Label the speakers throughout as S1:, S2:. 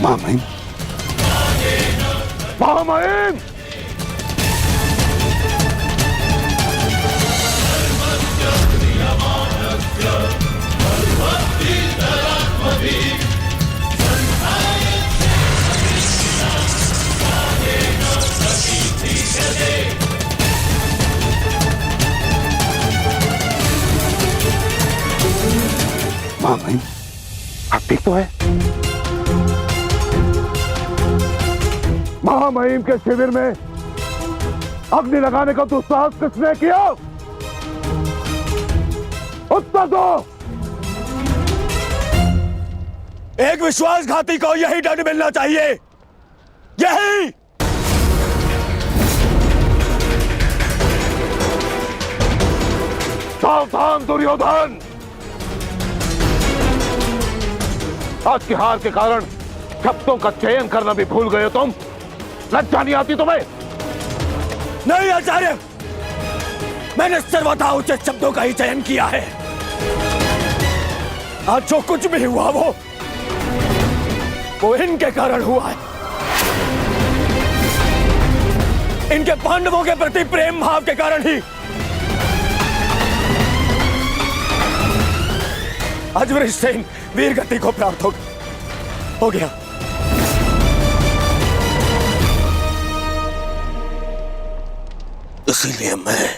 S1: महामहिम, महामहिम, महामहिम, आप ठीक तो है? महामहिम के शिविर में अग्नि लगाने का दुस्साहस किसने किया? उत्तर दो।
S2: एक विश्वासघाती को यही दंड मिलना चाहिए, यही।
S1: सावधान दुर्योधन, आज की हार के कारण शब्दों का चयन करना भी भूल गए हो तुम। लज्जा नहीं आती तुम्हें?
S2: नहीं आचार्य, मैंने सर्वथा उचित शब्दों का ही चयन किया है। आज जो कुछ भी हुआ वो इनके कारण हुआ है। इनके पांडवों के प्रति प्रेम भाव के कारण ही आज वृषसेन वीर गति को प्राप्त हो गया। इसीलिए मैं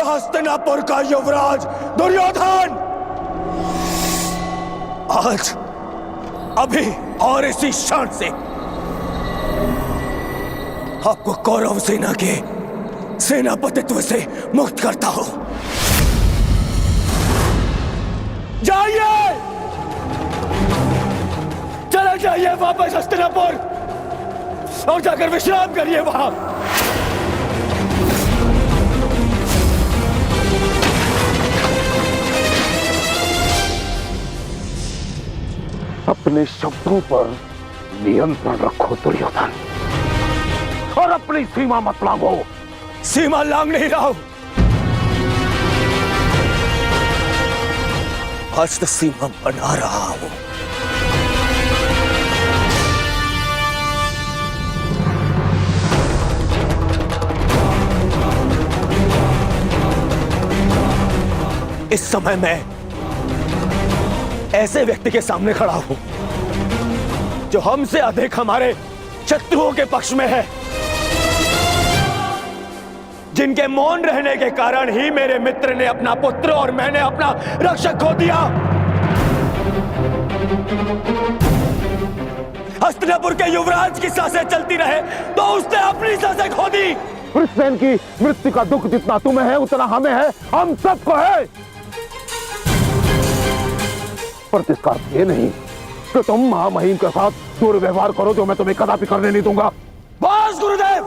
S2: हस्तिनापुर का युवराज दुर्योधन आज अभी और इसी क्षण से आपको कौरव सेना के सेनापतित्व से मुक्त करता हूं। जाइए, चले जाइए वापस हस्तिनापुर और जाकर विश्राम करिए वहां।
S1: अपने शब्दों पर नियंत्रण रखो दुर्योधन, और अपनी सीमा मत लांघो।
S2: सीमा लांघ नहीं रहा हूं, आज तो सीमा बना रहा हूं। इस समय मैं ऐसे व्यक्ति के सामने खड़ा हूं जो हमसे अधिक हमारे शत्रुओं के पक्ष में है, जिनके मौन रहने के कारण ही मेरे मित्र ने अपना पुत्र और मैंने अपना रक्षक खो दिया। हस्तिनापुर के युवराज की सांसें चलती रहे तो उसने अपनी सांसें खो दी।
S1: वृषसेन की मृत्यु का दुख जितना तुम्हें है उतना हमें है, हम सबको है। पर इसका अर्थ ये नहीं कि तुम महामहिम के साथ दुर्व्यवहार करो, जो मैं तुम्हें कदापि करने नहीं दूंगा।
S2: बस गुरुदेव,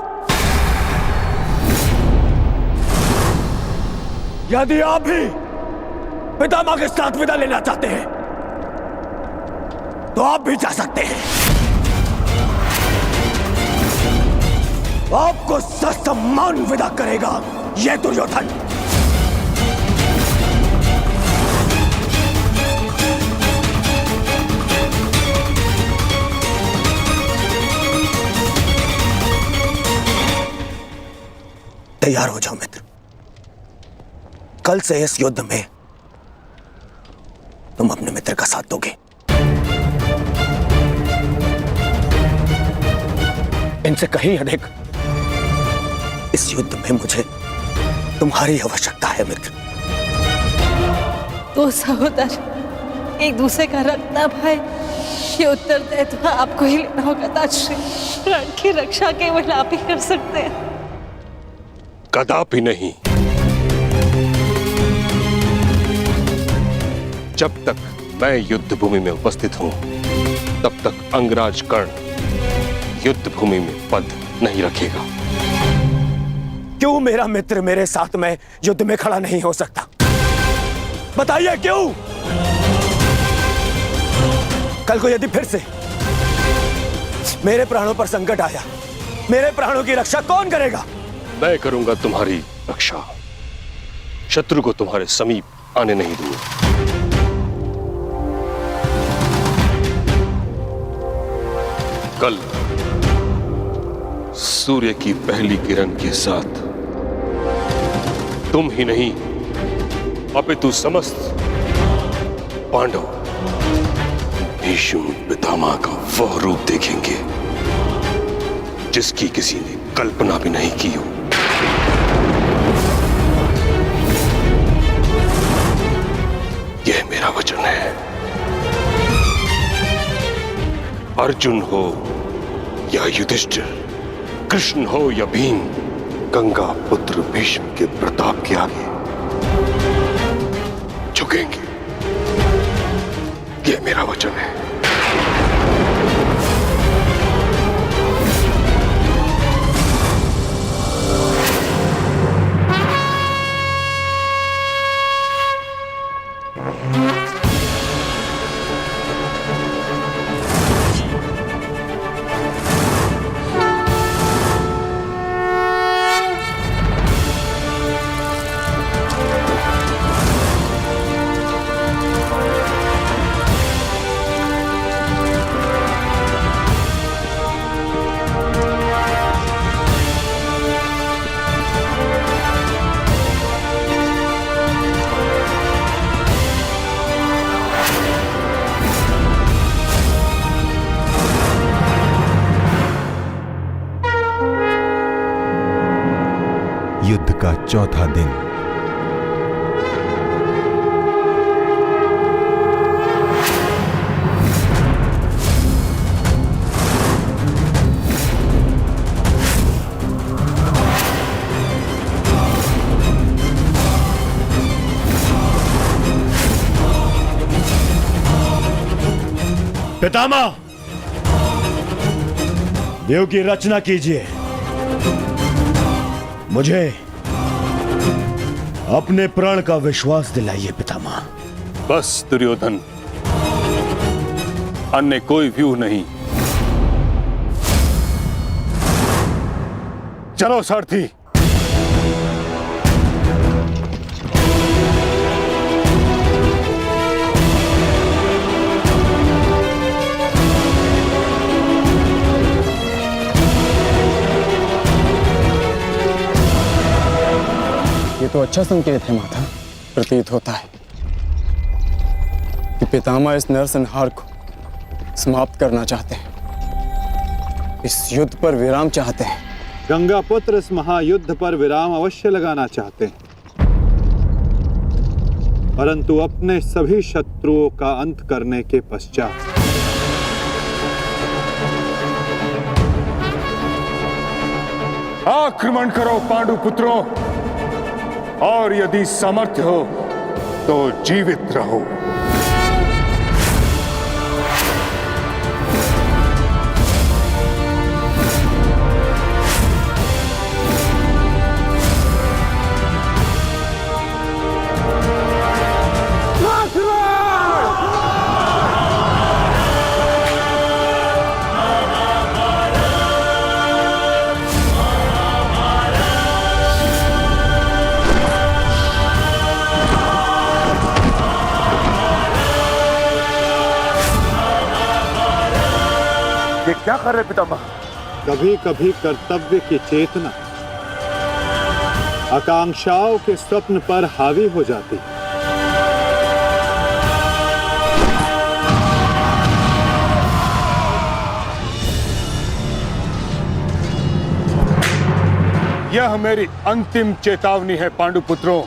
S2: यदि आप भी पितामह के साथ विदा लेना चाहते हैं तो आप भी जा सकते हैं। आपको ससम्मान विदा करेगा यह दुर्योधन। तैयार हो जाओ मित्र, कल से इस युद्ध में तुम अपने मित्र का साथ दोगे। इनसे कहीं अधिक इस युद्ध में मुझे तुम्हारी आवश्यकता है मित्र।
S3: दो सहोदर एक दूसरे का रखना भाई, ये उत्तरदायित्व आपको ही लेना होगा ताजश्री। प्राण की रक्षा केवल आप ही कर सकते हैं।
S4: कदापि नहीं। जब तक मैं युद्ध भूमि में उपस्थित हूं तब तक अंगराज कर्ण युद्ध भूमि में पद नहीं रखेगा।
S2: क्यों मेरा मित्र मेरे साथ में युद्ध में खड़ा नहीं हो सकता? बताइए क्यों? कल को यदि फिर से मेरे प्राणों पर संकट आया, मेरे प्राणों की रक्षा कौन करेगा?
S4: मैं करूंगा तुम्हारी रक्षा। शत्रु को तुम्हारे समीप आने नहीं दूंगा। कल सूर्य की पहली किरण के साथ तुम ही नहीं अपितु समस्त पांडव भीष्म पितामह का वह रूप देखेंगे जिसकी किसी ने कल्पना भी नहीं की हो। यह मेरा वचन है। अर्जुन हो या युधिष्ठिर, कृष्ण हो या भीम, गंगा पुत्र भीष्म के प्रताप के आगे झुकेंगे। यह मेरा वचन है।
S5: युद्ध का चौथा दिन।
S6: पितामह, देव की रचना कीजिए। मुझे अपने प्राण का विश्वास दिलाइए पितामह।
S4: बस दुर्योधन, अन्य कोई व्यूह नहीं। चलो सारथी।
S2: ये तो अच्छा संकेत है माता। प्रतीत होता है कि पितामह इस नरसंहार को समाप्त करना चाहते हैं, इस युद्ध पर विराम चाहते हैं।
S7: गंगा पुत्र इस महायुद्ध पर विराम अवश्य लगाना चाहते हैं, परंतु अपने सभी शत्रुओं का अंत करने के पश्चात।
S8: आक्रमण करो पांडुपुत्रों, और यदि सामर्थ्य हो तो जीवित रहो।
S1: ये क्या कर रहे पितामह?
S7: कभी कभी कर्तव्य की चेतना आकांक्षाओं के स्वप्न पर हावी हो जाती।
S8: यह मेरी अंतिम चेतावनी है पांडुपुत्रों,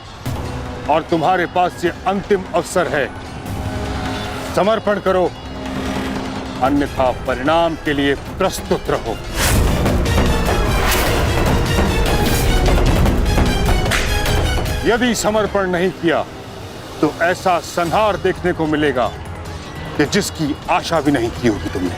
S8: और तुम्हारे पास ये अंतिम अवसर है। समर्पण करो, अन्यथा परिणाम के लिए प्रस्तुत रहो। यदि समर्पण नहीं किया तो ऐसा संहार देखने को मिलेगा कि जिसकी आशा भी नहीं की होगी तुमने।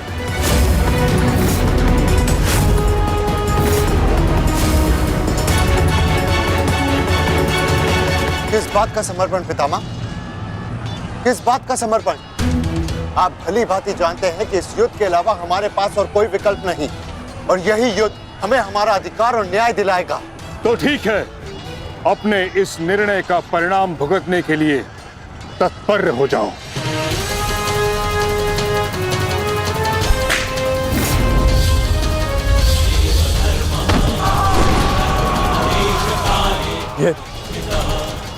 S9: किस बात का समर्पण पितामह? किस बात का समर्पण? आप भली भांति जानते हैं कि इस युद्ध के अलावा हमारे पास और कोई विकल्प नहीं, और यही युद्ध हमें हमारा अधिकार और न्याय दिलाएगा।
S8: तो ठीक है, अपने इस निर्णय का परिणाम भुगतने के लिए तत्पर हो जाओ।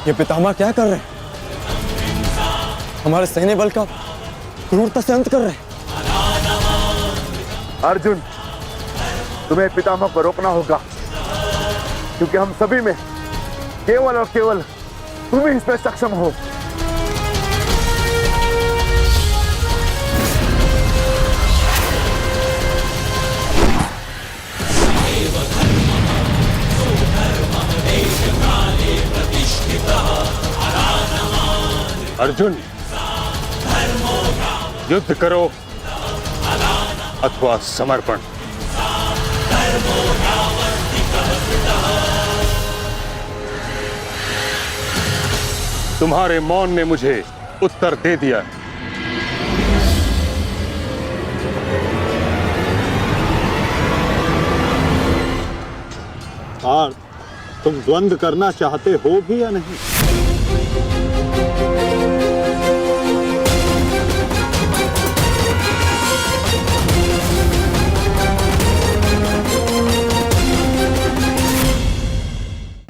S2: ये पितामह क्या कर रहे हैं? हमारे सैन्य बल का क्रूरता से अंत कर रहे हैं।
S1: अर्जुन, तुम्हें पितामह को रोकना होगा, क्योंकि हम सभी में केवल और केवल तुम ही इसमें सक्षम हो।
S8: अर्जुन, युद्ध करो अथवा समर्पण। तुम्हारे मौन ने मुझे उत्तर दे दिया।
S7: पार्थ, तुम द्वंद्व करना चाहते हो भी या नहीं?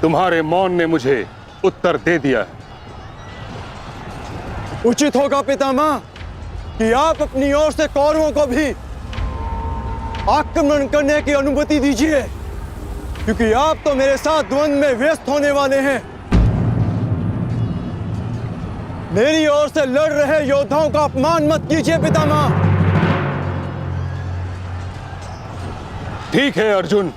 S8: तुम्हारे मौन ने मुझे उत्तर दे दिया।
S2: उचित होगा पितामह कि आप अपनी ओर से कौरवों को भी आक्रमण करने की अनुमति दीजिए, क्योंकि आप तो मेरे साथ द्वंद्व में व्यस्त होने वाले हैं। मेरी ओर से लड़ रहे योद्धाओं का अपमान मत कीजिए पितामह।
S8: ठीक है अर्जुन,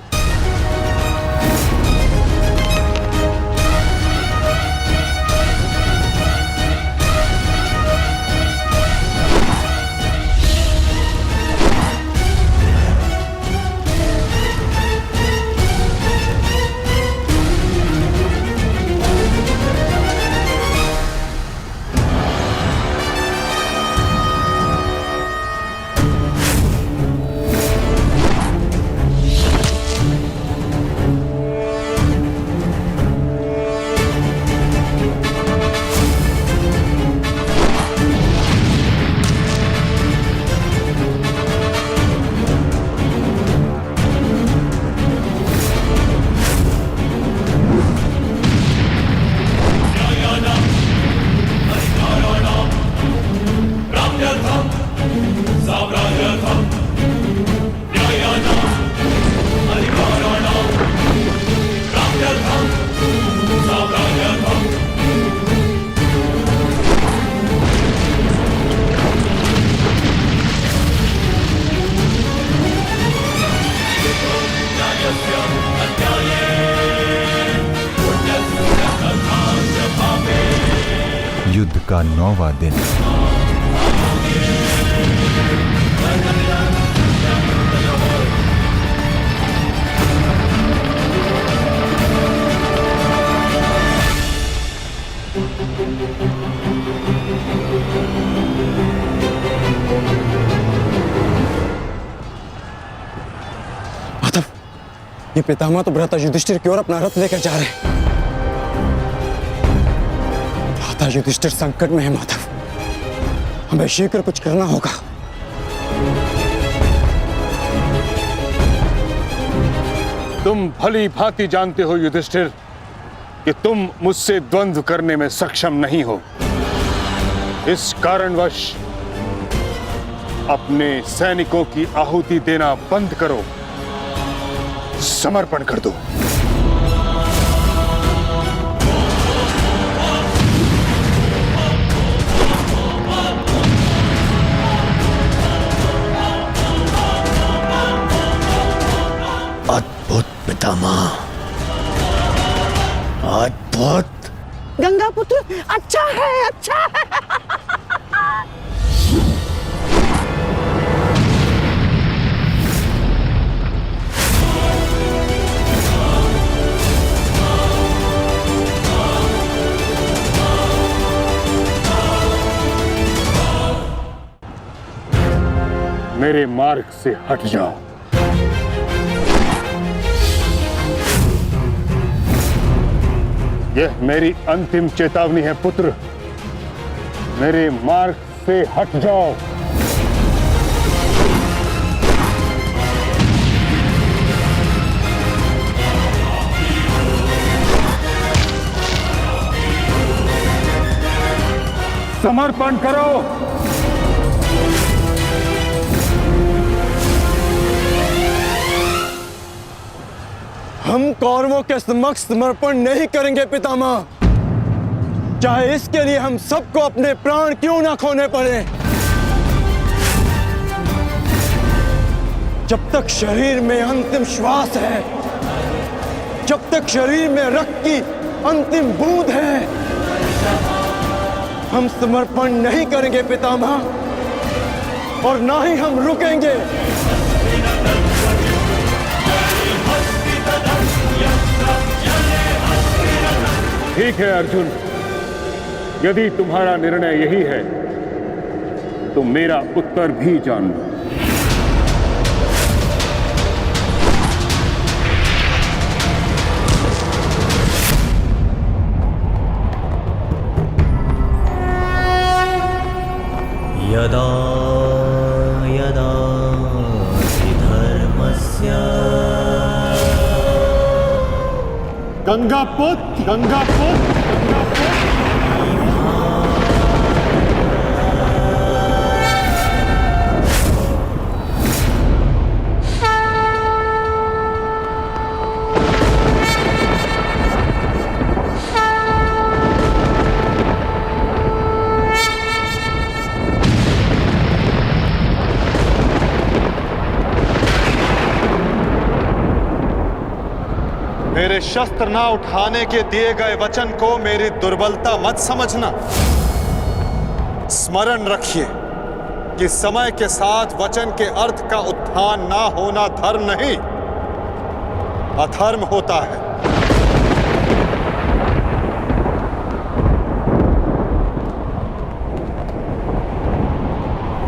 S5: युद्ध का 9वां दिन।
S2: माधव, ये पितामह तो भ्राता युधिष्ठिर की ओर अपना रथ लेकर जा रहे हैं। भ्राता युधिष्ठिर संकट में है माधव, हमें शीघ्र कुछ करना होगा।
S8: तुम भली भांति जानते हो युधिष्ठिर कि तुम मुझसे द्वंद्व करने में सक्षम नहीं हो। इस कारणवश अपने सैनिकों की आहुति देना बंद करो, समर्पण कर दो।
S6: अद्भुत पितामह, अद्भुत।
S3: गंगा पुत्र अच्छा है, अच्छा है।
S8: मेरे मार्ग से हट जाओ। यह मेरी अंतिम चेतावनी है पुत्र, मेरे मार्ग से हट जाओ। समर्पण करो।
S2: हम कौरवों के समक्ष समर्पण नहीं करेंगे पितामह, चाहे इसके लिए हम सबको अपने प्राण क्यों ना खोने पड़े। जब तक शरीर में अंतिम श्वास है, जब तक शरीर में रक्त की अंतिम बूंद है, हम समर्पण नहीं करेंगे पितामह, और ना ही हम रुकेंगे।
S8: ठीक है अर्जुन, यदि तुम्हारा निर्णय यही है तो मेरा उत्तर भी जान लो।
S6: यदा यदा हि धर्मस्य
S8: गंगापुत्र, गंगापुत्र,
S10: मेरे शस्त्र ना उठाने के दिए गए वचन को मेरी दुर्बलता मत समझना। स्मरण रखिए कि समय के साथ वचन के अर्थ का उत्थान ना होना धर्म नहीं, अधर्म होता है।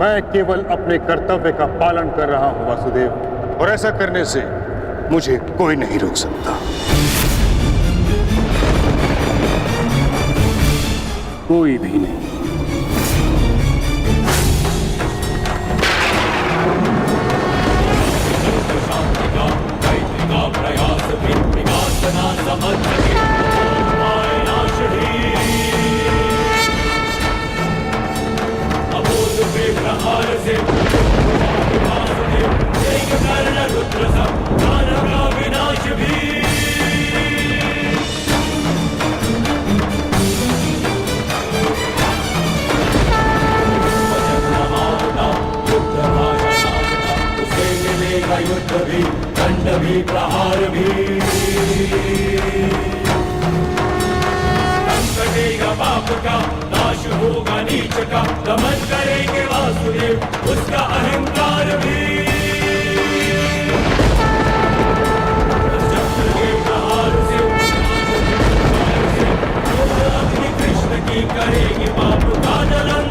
S8: मैं केवल अपने कर्तव्य का पालन कर रहा हूं वासुदेव, और ऐसा करने से मुझे कोई नहीं रोक सकता। कोई भी नहीं।
S6: युद्ध भी, दंड भी, प्रहार भी, कटेगा पाप का, नाश होगा नीच का, दमन करेंगे वासुदेव उसका अहंकार भी। चक्र के प्रहार से अग्नि कृष्ण की करेगी पाप का दलन।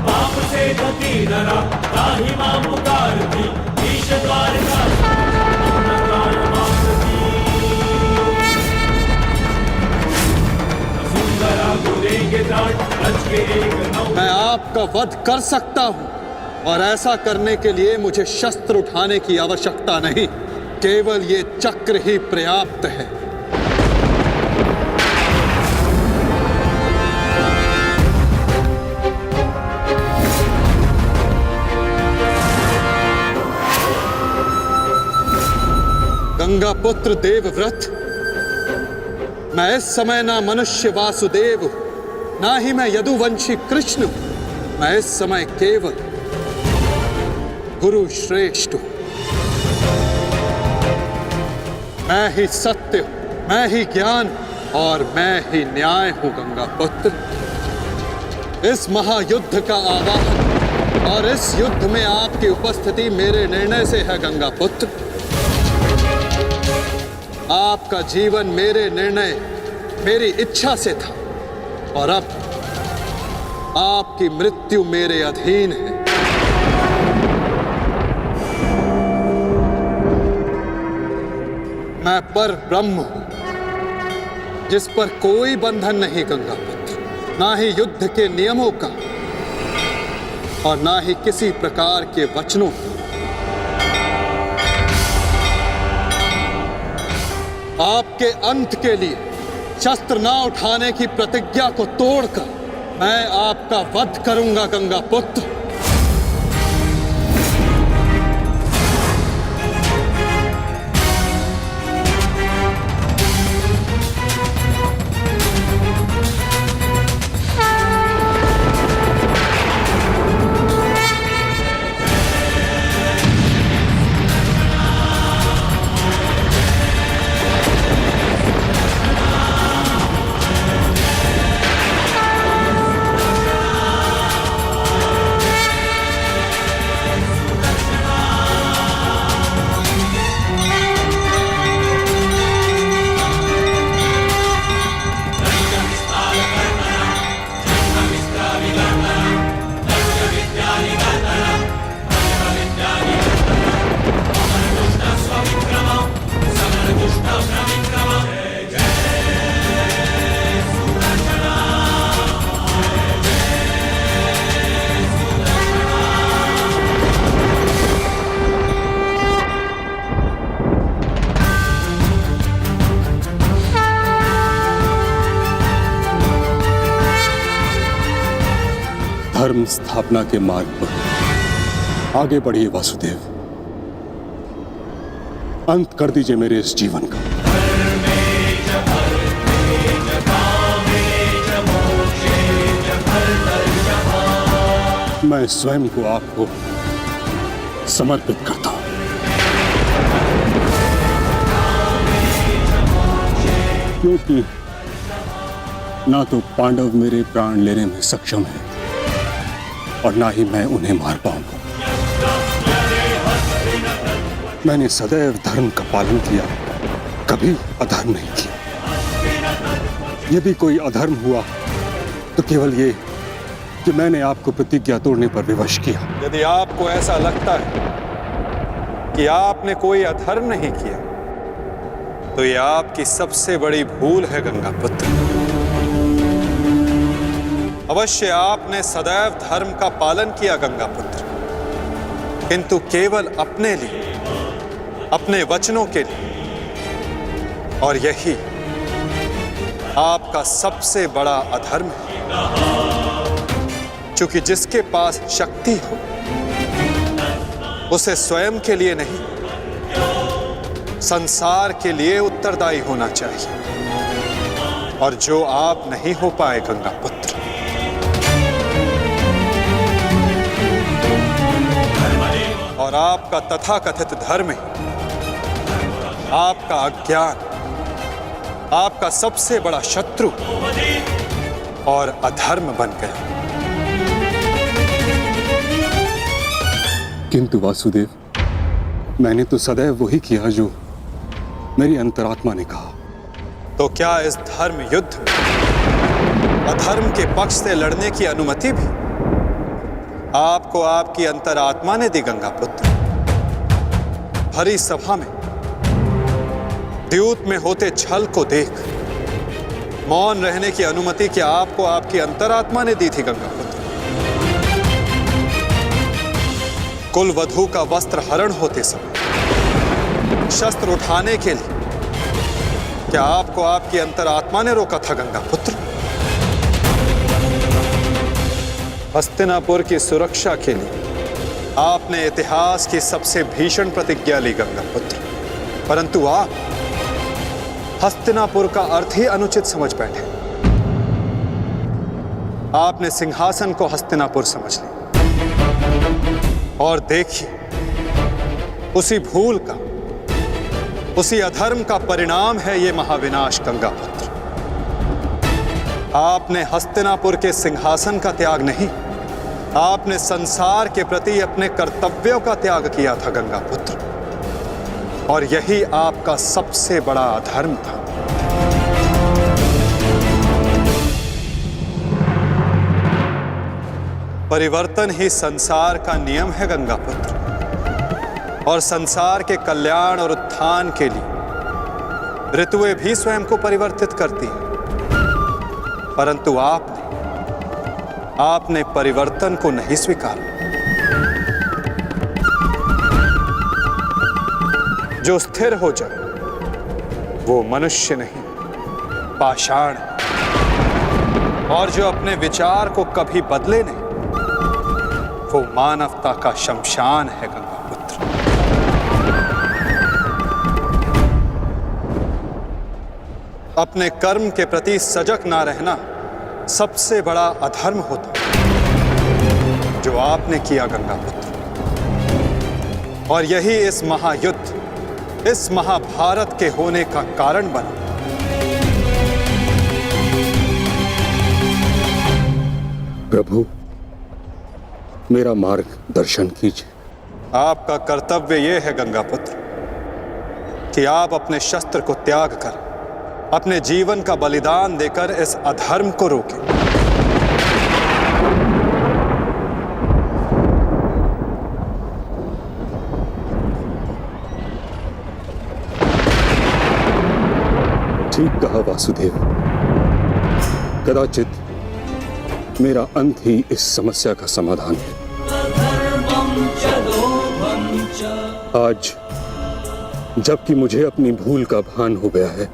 S6: पाप से गति डरा ताहि मां पुकार थी, ईश द्वार का
S10: मैं आपका वध कर सकता हूं, और ऐसा करने के लिए मुझे शस्त्र उठाने की आवश्यकता नहीं, केवल ये चक्र ही पर्याप्त है। गंगापुत्र देवव्रत, मैं इस समय ना मनुष्य वासुदेव हूं, ना ही मैं यदुवंशी कृष्ण हूं, मैं इस समय केवल गुरु श्रेष्ठ हूं। मैं ही सत्य हूं, मैं ही ज्ञान और मैं ही न्याय हूं गंगापुत्र। इस महायुद्ध का आवाहन और इस युद्ध में आपकी उपस्थिति मेरे निर्णय से है गंगापुत्र। आपका जीवन मेरे निर्णय, मेरी इच्छा से था, और अब आपकी मृत्यु मेरे अधीन है। मैं पर ब्रह्म हूं, जिस पर कोई बंधन नहीं गंगा पुत्र, ना ही युद्ध के नियमों का और ना ही किसी प्रकार के वचनों का। आपके अंत के लिए शस्त्र ना उठाने की प्रतिज्ञा को तोड़कर मैं आपका वध करूंगा गंगा पुत्र।
S4: धर्म स्थापना के मार्ग पर आगे बढ़िए वासुदेव। अंत कर दीजिए मेरे इस जीवन का। मैं स्वयं को आपको समर्पित करता हूं। क्योंकि ना तो पांडव मेरे प्राण लेने में सक्षम है और ना ही मैं उन्हें मार पाऊंगा। मैंने सदैव धर्म का पालन किया, कभी अधर्म नहीं किया। यदि कोई अधर्म हुआ तो केवल ये कि मैंने आपको प्रतिज्ञा तोड़ने पर विवश किया।
S10: यदि आपको ऐसा लगता है कि आपने कोई अधर्म नहीं किया तो यह आपकी सबसे बड़ी भूल है गंगा पुत्र। अवश्य आपने सदैव धर्म का पालन किया गंगा पुत्र, किंतु केवल अपने लिए, अपने वचनों के लिए, और यही आपका सबसे बड़ा अधर्म है। क्योंकि जिसके पास शक्ति हो उसे स्वयं के लिए नहीं, संसार के लिए उत्तरदायी होना चाहिए, और जो आप नहीं हो पाए गंगा पुत्र। और आपका तथाकथित धर्म ही आपका अज्ञान, आपका सबसे बड़ा शत्रु और अधर्म बन गया।
S4: किंतु वासुदेव, मैंने तो सदैव वही किया जो मेरी अंतरात्मा ने कहा।
S10: तो क्या इस धर्म युद्ध में अधर्म के पक्ष से लड़ने की अनुमति भी आपको आपकी अंतरात्मा ने दी गंगा पुत्र? भरी सभा में द्यूत में होते छल को देख मौन रहने की अनुमति क्या आपको आपकी अंतरात्मा ने दी थी गंगा पुत्र? कुल वधू का वस्त्र हरण होते समय शस्त्र उठाने के लिए क्या आपको आपकी अंतरात्मा ने रोका था गंगा पुत्र? हस्तिनापुर की सुरक्षा के लिए आपने इतिहास की सबसे भीषण प्रतिज्ञा ली गंगा पुत्र, परंतु आप हस्तिनापुर का अर्थ ही अनुचित समझ बैठे। आपने सिंहासन को हस्तिनापुर समझ लिया और देखिए उसी भूल का, उसी अधर्म का परिणाम है ये महाविनाश गंगा पुत्र। आपने हस्तिनापुर के सिंहासन का त्याग नहीं, आपने संसार के प्रति अपने कर्तव्यों का त्याग किया था गंगा पुत्र, और यही आपका सबसे बड़ा अधर्म था। परिवर्तन ही संसार का नियम है गंगा पुत्र, और संसार के कल्याण और उत्थान के लिए ऋतुएं भी स्वयं को परिवर्तित करती हैं। परंतु आपने परिवर्तन को नहीं स्वीकारा। जो स्थिर हो जाए वो मनुष्य नहीं, पाषाण है। और जो अपने विचार को कभी बदले नहीं, वो मानवता का शमशान है गंगा पुत्र। अपने कर्म के प्रति सजग ना रहना सबसे बड़ा अधर्म होता है, जो आपने किया गंगा पुत्र। और यही इस महायुद्ध, इस महाभारत के होने का कारण बना।
S4: प्रभु, मेरा मार्ग दर्शन कीजिए।
S10: आपका कर्तव्य यह है गंगा पुत्र कि आप अपने शस्त्र को त्याग कर अपने जीवन का बलिदान देकर इस अधर्म को रोकें।
S4: ठीक कहा वासुदेव। कदाचित मेरा अंत ही इस समस्या का समाधान है। आज जबकि मुझे अपनी भूल का भान हो गया है,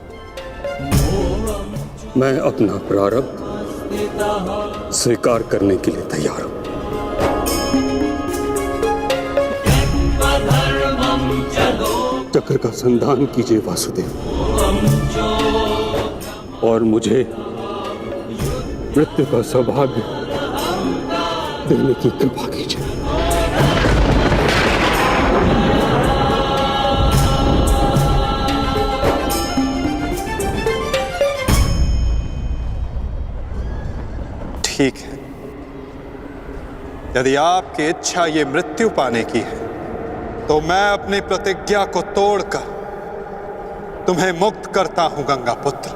S4: मैं अपना प्रारब्ध स्वीकार करने के लिए तैयार हूं। चक्र का संधान कीजिए वासुदेव, और मुझे मृत्यु का सौभाग्य देने की कृपा कीजिए।
S10: ठीक है, यदि आपकी इच्छा ये मृत्यु पाने की है, तो मैं अपनी प्रतिज्ञा को तोड़कर तुम्हें मुक्त करता हूं गंगा पुत्र।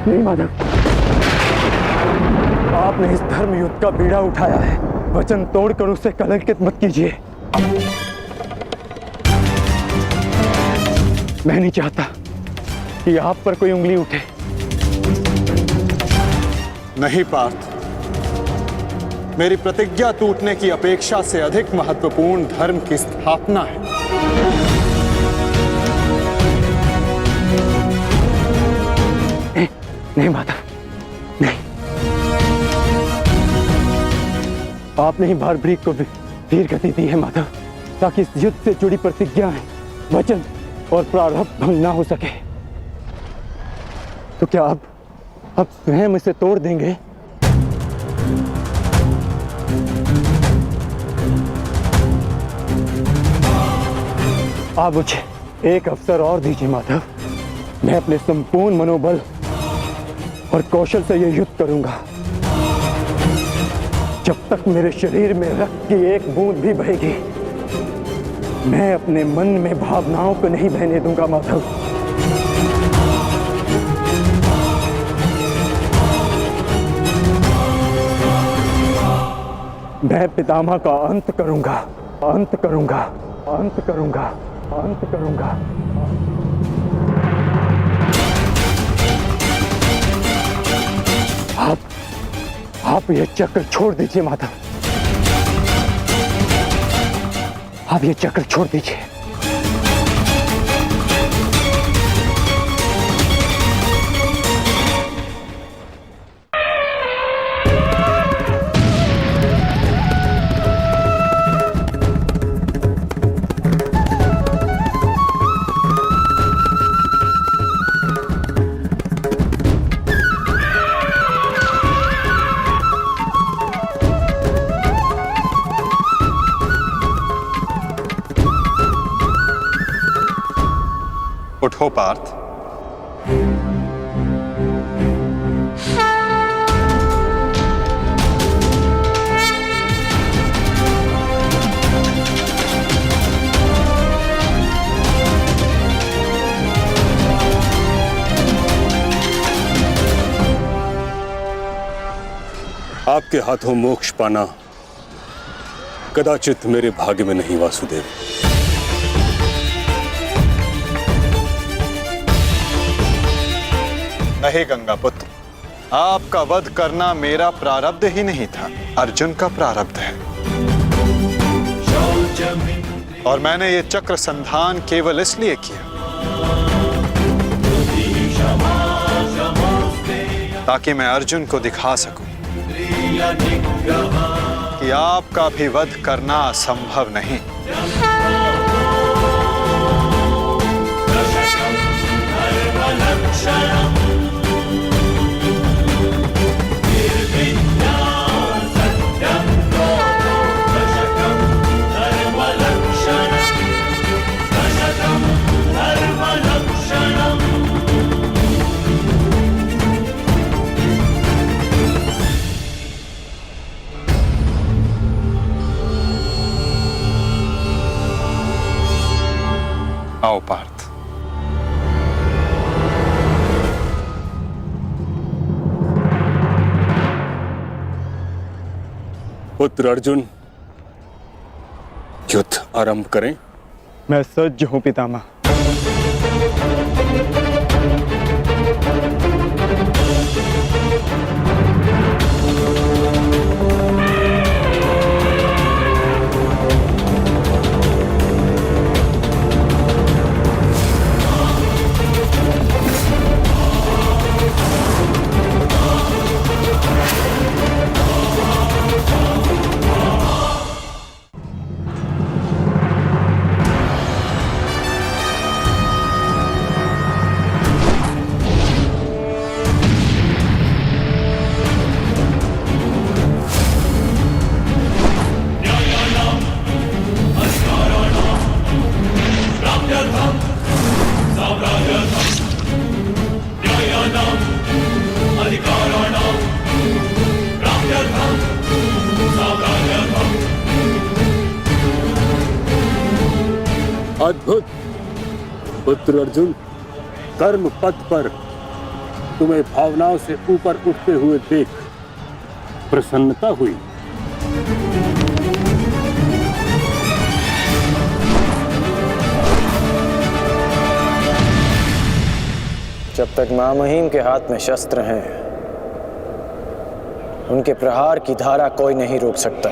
S2: नहीं माधव, आपने इस धर्म युद्ध का बीड़ा उठाया है, वचन तोड़कर उसे कलंकित मत कीजिए। मैं नहीं चाहता कि आप पर कोई उंगली उठे।
S10: नहीं पार्थ, मेरी प्रतिज्ञा टूटने की अपेक्षा से अधिक महत्वपूर्ण धर्म की स्थापना है।
S2: नहीं माधव, नहीं। आपने ही भारभृग को धीर गति दी है माधव, ताकि इस युद्ध से जुड़ी प्रतिज्ञाएं, वचन और प्रारब्ध भंग ना हो सके। तो क्या आप स्वयं इसे तोड़ देंगे? आप मुझे एक अवसर और दीजिए माधव। मैं अपने संपूर्ण मनोबल और कौशल से यह युद्ध करूंगा। जब तक मेरे शरीर में रक्त की एक बूंद भी बहेगी, मैं अपने मन में भावनाओं को नहीं बहने दूंगा माधव। मैं पितामह का अंत करूंगा, अंत करूंगा, अंत करूंगा, अंत करूंगा। आप ये चक्र छोड़ दीजिए माधव, आप ये चक्र छोड़ दीजिए।
S10: उठो पार्थ।
S8: आपके हाथों मोक्ष पाना कदाचित मेरे भाग्य में नहीं वासुदेव।
S10: नहीं गंगापुत्र, आपका वध करना मेरा प्रारब्ध ही नहीं था, अर्जुन का प्रारब्ध है। और मैंने ये चक्र संधान केवल इसलिए किया ताकि मैं अर्जुन को दिखा सकूं कि आपका भी वध करना असंभव नहीं। आओ पार्थ।
S8: पुत्र अर्जुन, युद्ध आरंभ करें।
S2: मैं सज्ज हूं पितामह।
S8: अद्भुत पुत्र अर्जुन, कर्म पथ पर तुम्हें भावनाओं से ऊपर उठते हुए देख प्रसन्नता हुई।
S2: जब तक महामहिम के हाथ में शस्त्र हैं, उनके प्रहार की धारा कोई नहीं रोक सकता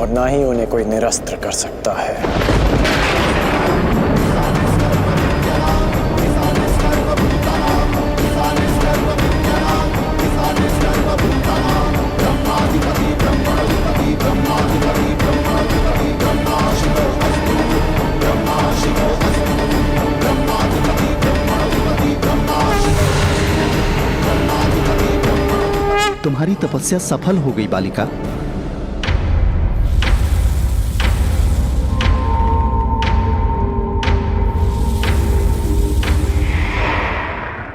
S2: और ना ही उन्हें कोई निरस्त्र कर सकता है।
S11: तुम्हारी तपस्या सफल हो गई बालिका।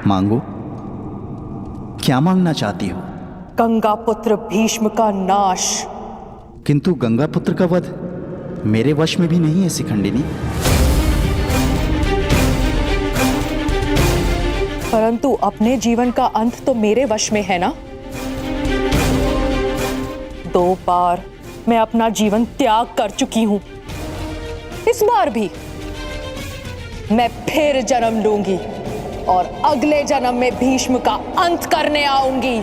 S11: मांगो, क्या मांगना चाहती हो?
S3: गंगा पुत्र भीष्म का नाश।
S11: किंतु गंगा पुत्र का वध मेरे वश में भी नहीं है शिखंडिनी।
S3: परंतु अपने जीवन का अंत तो मेरे वश में है ना। 2 बार मैं अपना जीवन त्याग कर चुकी हूं। इस बार भी मैं फिर जन्म लूंगी और अगले जन्म में भीष्म का अंत करने आऊंगी।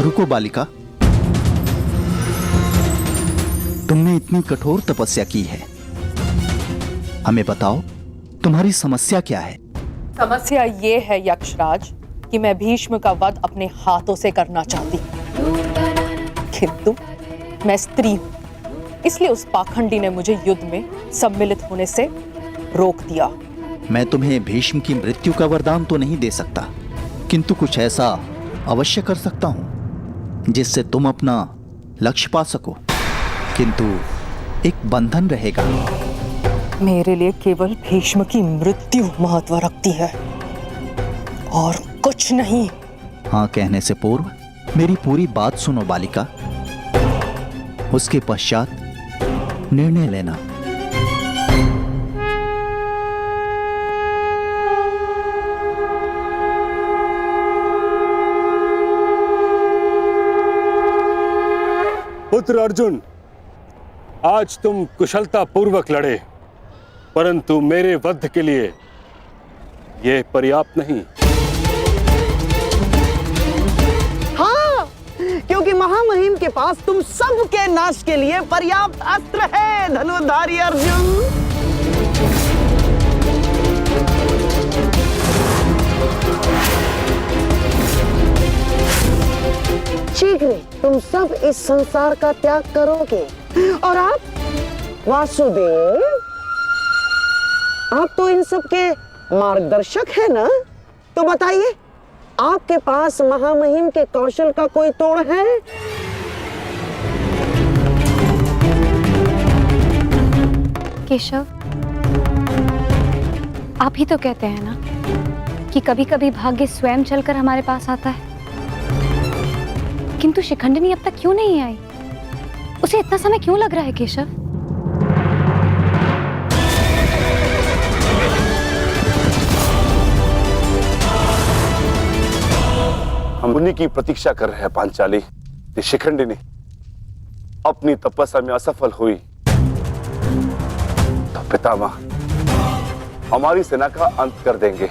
S11: रुको बालिका, तुमने इतनी कठोर तपस्या की है, हमें बताओ तुम्हारी समस्या क्या है?
S3: समस्या ये है यक्षराज कि मैं भीष्म का वध अपने हाथों से करना चाहती हूँ, किंतु मैं स्त्री हूं, इसलिए उस पाखंडी ने मुझे युद्ध में सम्मिलित होने से रोक दिया
S11: मैं तुम्हें भीष्म की मृत्यु का वरदान तो नहीं दे सकता, किंतु कुछ ऐसा अवश्य कर सकता हूं जिससे तुम अपना लक्ष्य पा सको। किंतु एक बंधन रहेगा।
S3: मेरे लिए केवल भीष्म की मृत्यु महत्व रखती है और कुछ नहीं।
S11: हाँ कहने से पूर्व मेरी पूरी बात सुनो बालिका, उसके पश्चात निर्णय लेना।
S8: पुत्र अर्जुन, आज तुम कुशलता पूर्वक लड़े, परंतु मेरे वध के लिए यह पर्याप्त नहीं।
S12: हाँ, क्योंकि महामहिम के पास तुम सब के नाश के लिए पर्याप्त अस्त्र है धनुर्धारी अर्जुन। शीघ्र तुम सब इस संसार का त्याग करोगे और आप वासुदेव, आप तो इन सब के मार्गदर्शक है ना, तो बताइए आपके पास महामहिम के कौशल का कोई तोड़ है?
S13: केशव, आप ही तो कहते हैं ना कि कभी कभी भाग्य स्वयं चलकर हमारे पास आता है, किंतु शिखंडिनी अब तक क्यों नहीं आई? उसे इतना समय क्यों लग रहा है केशव?
S1: हम उन्हीं की प्रतीक्षा कर रहे हैं पांचाली कि शिखंडिनी अपनी तपस्या में असफल हुई तो पितामह हमारी सेना का अंत कर देंगे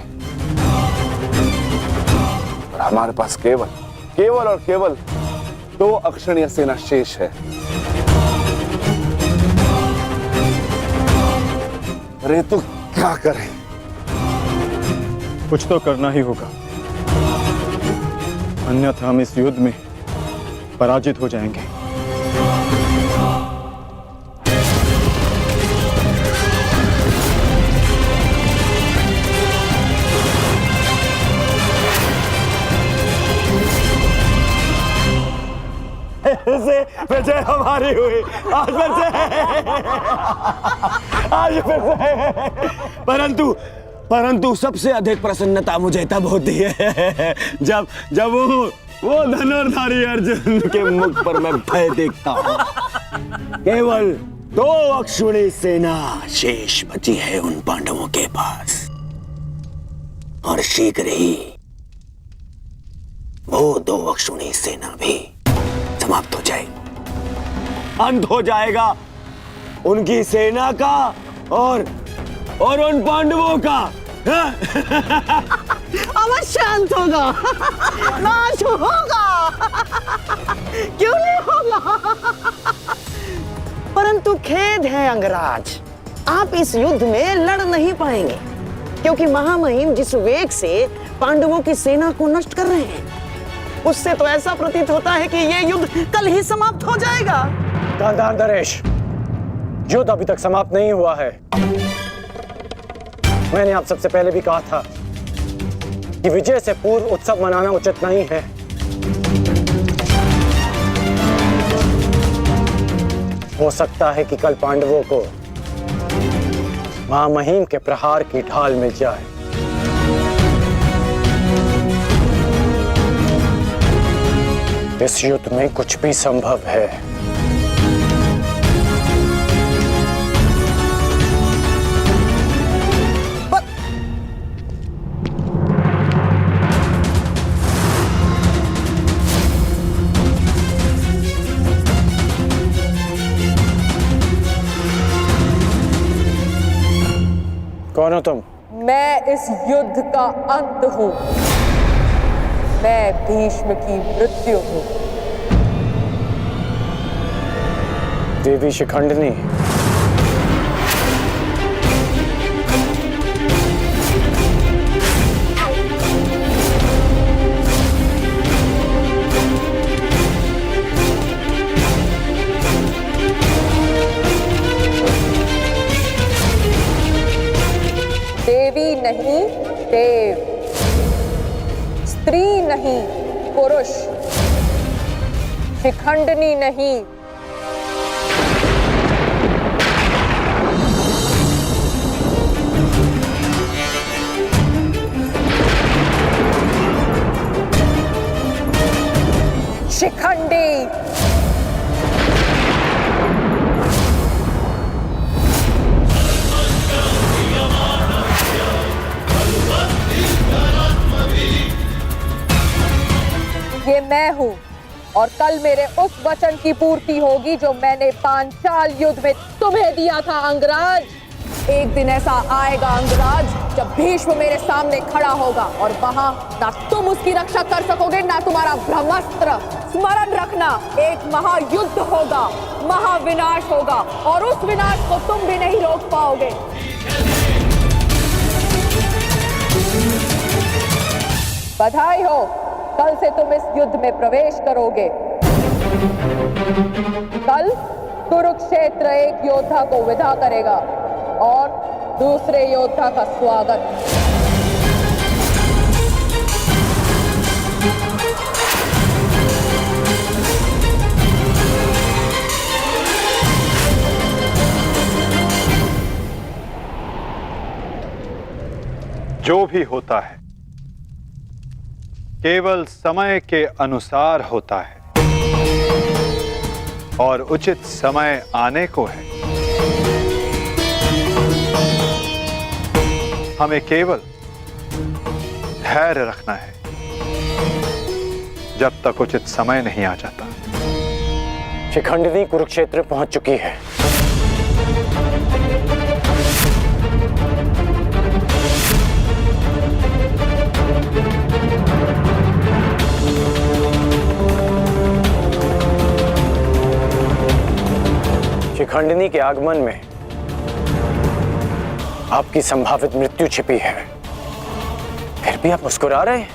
S1: और हमारे पास केवल और केवल 2 अक्षणीय सेना शेष है। अरे तो क्या करें?
S2: कुछ तो करना ही होगा, अन्यथा हम इस युद्ध में पराजित हो जाएंगे।
S12: विजय हमारी हुई आज फिर से। परंतु सबसे अधिक प्रसन्नता मुझे तब होती है जब वो धनुर्धारी अर्जुन के मुख पर मैं भय देखता हूँ। केवल 2 अक्षुणी सेना शेष बची है उन पांडवों के पास और शीघ्र ही वो 2 अक्षुणी सेना भी समाप्त हो जाएगी, अंत हो जाएगा उनकी सेना का और उन पांडवों का। अवश्य अंत होगा, नाश होगा, क्यों नहीं होगा? परंतु खेद है अंगराज, आप इस युद्ध में लड़ नहीं पाएंगे क्योंकि महामहिम जिस वेग से पांडवों की सेना को नष्ट कर रहे हैं उससे तो ऐसा प्रतीत होता है कि ये युद्ध कल ही समाप्त हो जाएगा।
S2: गांधार नरेश, युद्ध अभी तक समाप्त नहीं हुआ है। मैंने आप सबसे पहले भी कहा था कि विजय से पूर्व उत्सव मनाना उचित नहीं है। हो सकता है कि कल पांडवों को महामहिम के प्रहार की ढाल मिल जाए। इस युद्ध में कुछ भी संभव है। कौन हो तुम?
S3: मैं इस युद्ध का अंत हूं। मैं भीष्म की मृत्यु हूं।
S2: देवी शिखंडिनी,
S3: देवी देवी नहीं देव, स्त्री नहीं पुरुष, शिखंडनी नहीं शिखंडी। ये मैं हूं और कल मेरे उस वचन की पूर्ति होगी जो मैंने पांचाल युद्ध में तुम्हें दिया था अंगराज। एक दिन ऐसा आएगा अंगराज जब भीष्म मेरे सामने खड़ा होगा और वहां ना तुम उसकी रक्षा कर सकोगे ना तुम्हारा ब्रह्मास्त्र। स्मरण रखना, एक महायुद्ध होगा, महाविनाश होगा और उस विनाश को तुम भी नहीं रोक पाओगे। बधाई हो, कल से तुम इस युद्ध में प्रवेश करोगे। कल कुरुक्षेत्र एक योद्धा को विदा करेगा और दूसरे योद्धा का स्वागत।
S7: जो भी होता है केवल समय के अनुसार होता है और उचित समय आने को है। हमें केवल धैर्य रखना है जब तक उचित समय नहीं आ जाता।
S12: शिखंडिनी कुरुक्षेत्र पहुंच चुकी है। शिखंडिनी के आगमन में आपकी संभावित मृत्यु छिपी है, फिर भी आप मुस्कुरा रहे हैं।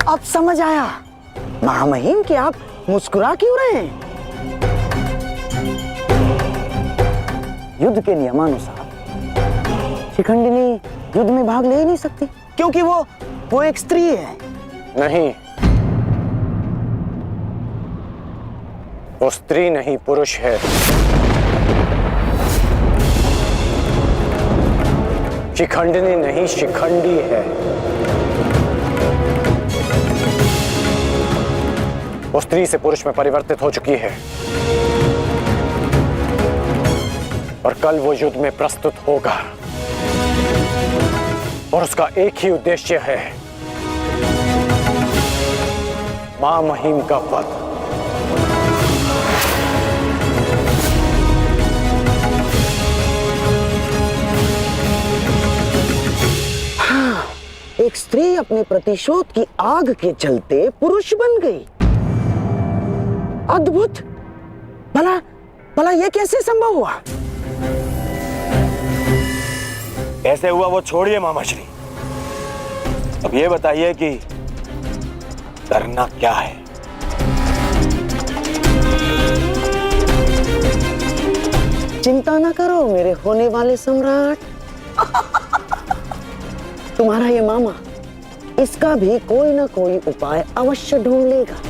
S14: अब समझ आया महामहिम कि आप मुस्कुरा क्यों रहे हैं। युद्ध के नियमानुसार शिखंडिनी युद्ध में भाग ले ही नहीं सकती क्योंकि वो एक स्त्री है।
S12: नहीं, वो स्त्री नहीं पुरुष है। शिखंडिनी नहीं शिखंडी है। वो स्त्री से पुरुष में परिवर्तित हो चुकी है और कल वो युद्ध में प्रस्तुत होगा और उसका एक ही उद्देश्य है, मां महिम का वध।
S14: हाँ, एक स्त्री अपने प्रतिशोध की आग के चलते पुरुष बन गई। अद्भुत। भला यह कैसे संभव हुआ?
S12: कैसे हुआ वो छोड़िए मामाश्री, अब ये बताइए कि करना क्या है।
S14: चिंता ना करो मेरे होने वाले सम्राट। तुम्हारा ये मामा इसका भी कोई ना कोई उपाय अवश्य ढूंढ लेगा।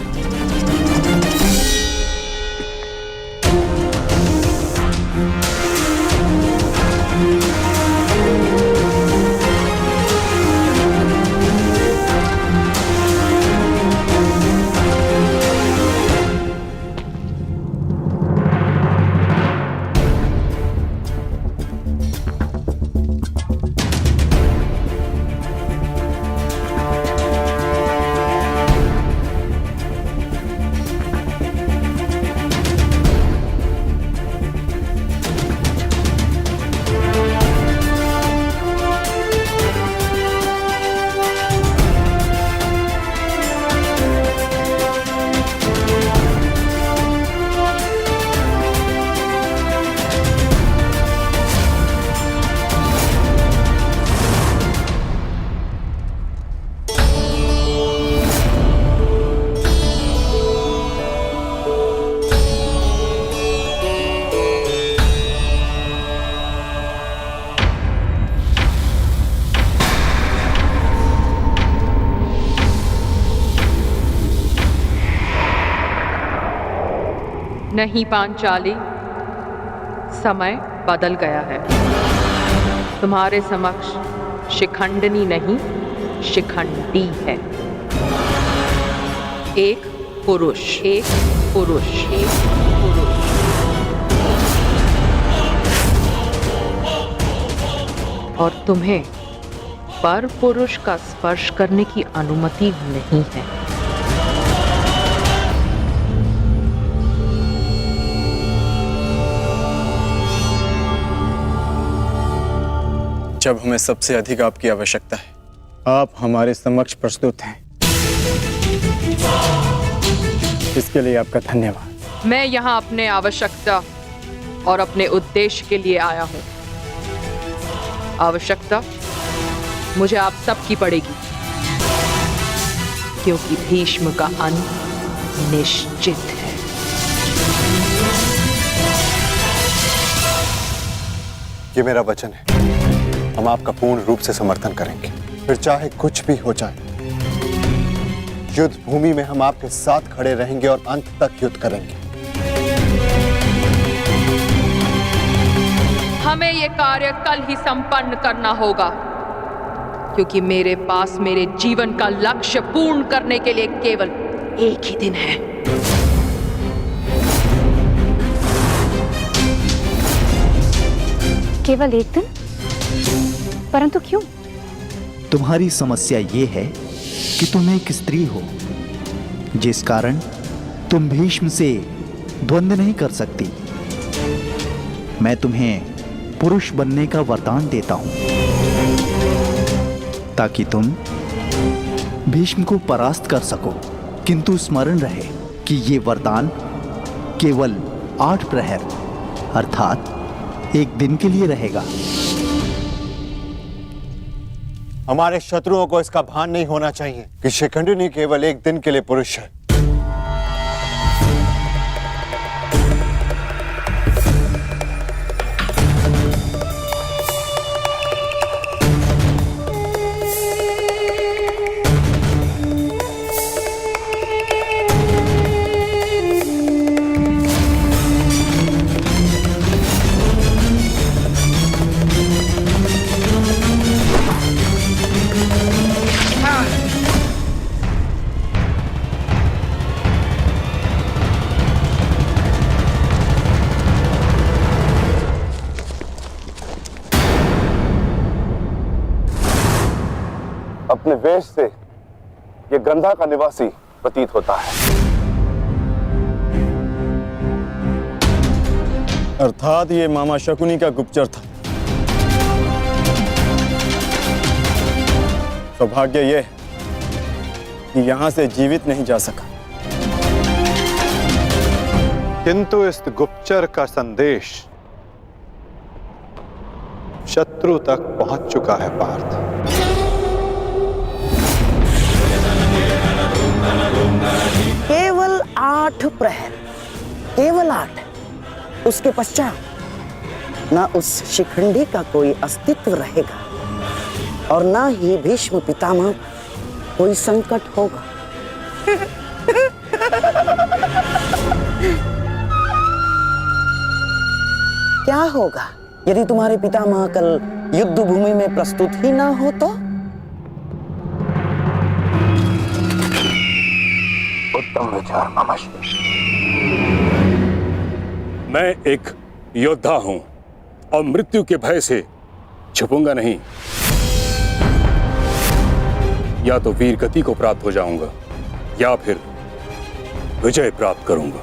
S3: नहीं पांचाली, समय बदल गया है। तुम्हारे समक्ष शिखंडनी नहीं, शिखंडी है। एक पुरुष, एक पुरुष, एक पुरुष। और तुम्हें पर पुरुष का स्पर्श करने की अनुमति नहीं है।
S2: जब हमें सबसे अधिक आपकी आवश्यकता है, आप हमारे समक्ष प्रस्तुत हैं। इसके लिए आपका धन्यवाद।
S3: मैं यहाँ अपने आवश्यकता और अपने उद्देश्य के लिए आया हूँ। आवश्यकता मुझे आप सबकी पड़ेगी, क्योंकि भीष्म का अंत निश्चित है।
S9: ये मेरा वचन है, हम आपका पूर्ण रूप से समर्थन करेंगे, फिर चाहे कुछ भी हो जाए। युद्ध भूमि में हम आपके साथ खड़े रहेंगे और अंत तक युद्ध करेंगे।
S3: हमें ये कार्य कल ही संपन्न करना होगा, क्योंकि मेरे पास मेरे जीवन का लक्ष्य पूर्ण करने के लिए केवल एक ही दिन है।
S13: केवल एक दिन? परंतु क्यों?
S11: तुम्हारी समस्या ये है कि तुम एक स्त्री हो, जिस कारण तुम भीष्म से द्वंद्व नहीं कर सकती। मैं तुम्हें पुरुष बनने का वरदान देता हूं, ताकि तुम भीष्म को परास्त कर सको। किंतु स्मरण रहे कि ये वरदान केवल 8 प्रहर अर्थात एक दिन के लिए रहेगा।
S9: हमारे शत्रुओं को इसका भान नहीं होना चाहिए कि शिखंडिनी केवल एक दिन के लिए पुरुष है।
S1: अपने वेश से ये गंधा का निवासी प्रतीत होता है।
S2: अर्थात ये मामा शकुनी का गुप्तचर था। सौभाग्य ये कि यहां से जीवित नहीं जा सका।
S7: किंतु इस गुप्तचर का संदेश शत्रु तक पहुंच चुका है पार्थ।
S14: केवल 8 प्रहर, केवल 8। उसके पश्चात ना उस शिखंडी का कोई अस्तित्व रहेगा और ना ही भीष्म पितामह कोई संकट होगा। क्या होगा यदि तुम्हारे पितामह कल युद्ध भूमि में प्रस्तुत ही ना हो तो?
S1: उत्तम विचार मामा।
S8: मैं एक योद्धा हूं और मृत्यु के भय से छुपूंगा नहीं। या तो वीर गति को प्राप्त हो जाऊंगा या फिर विजय प्राप्त करूंगा।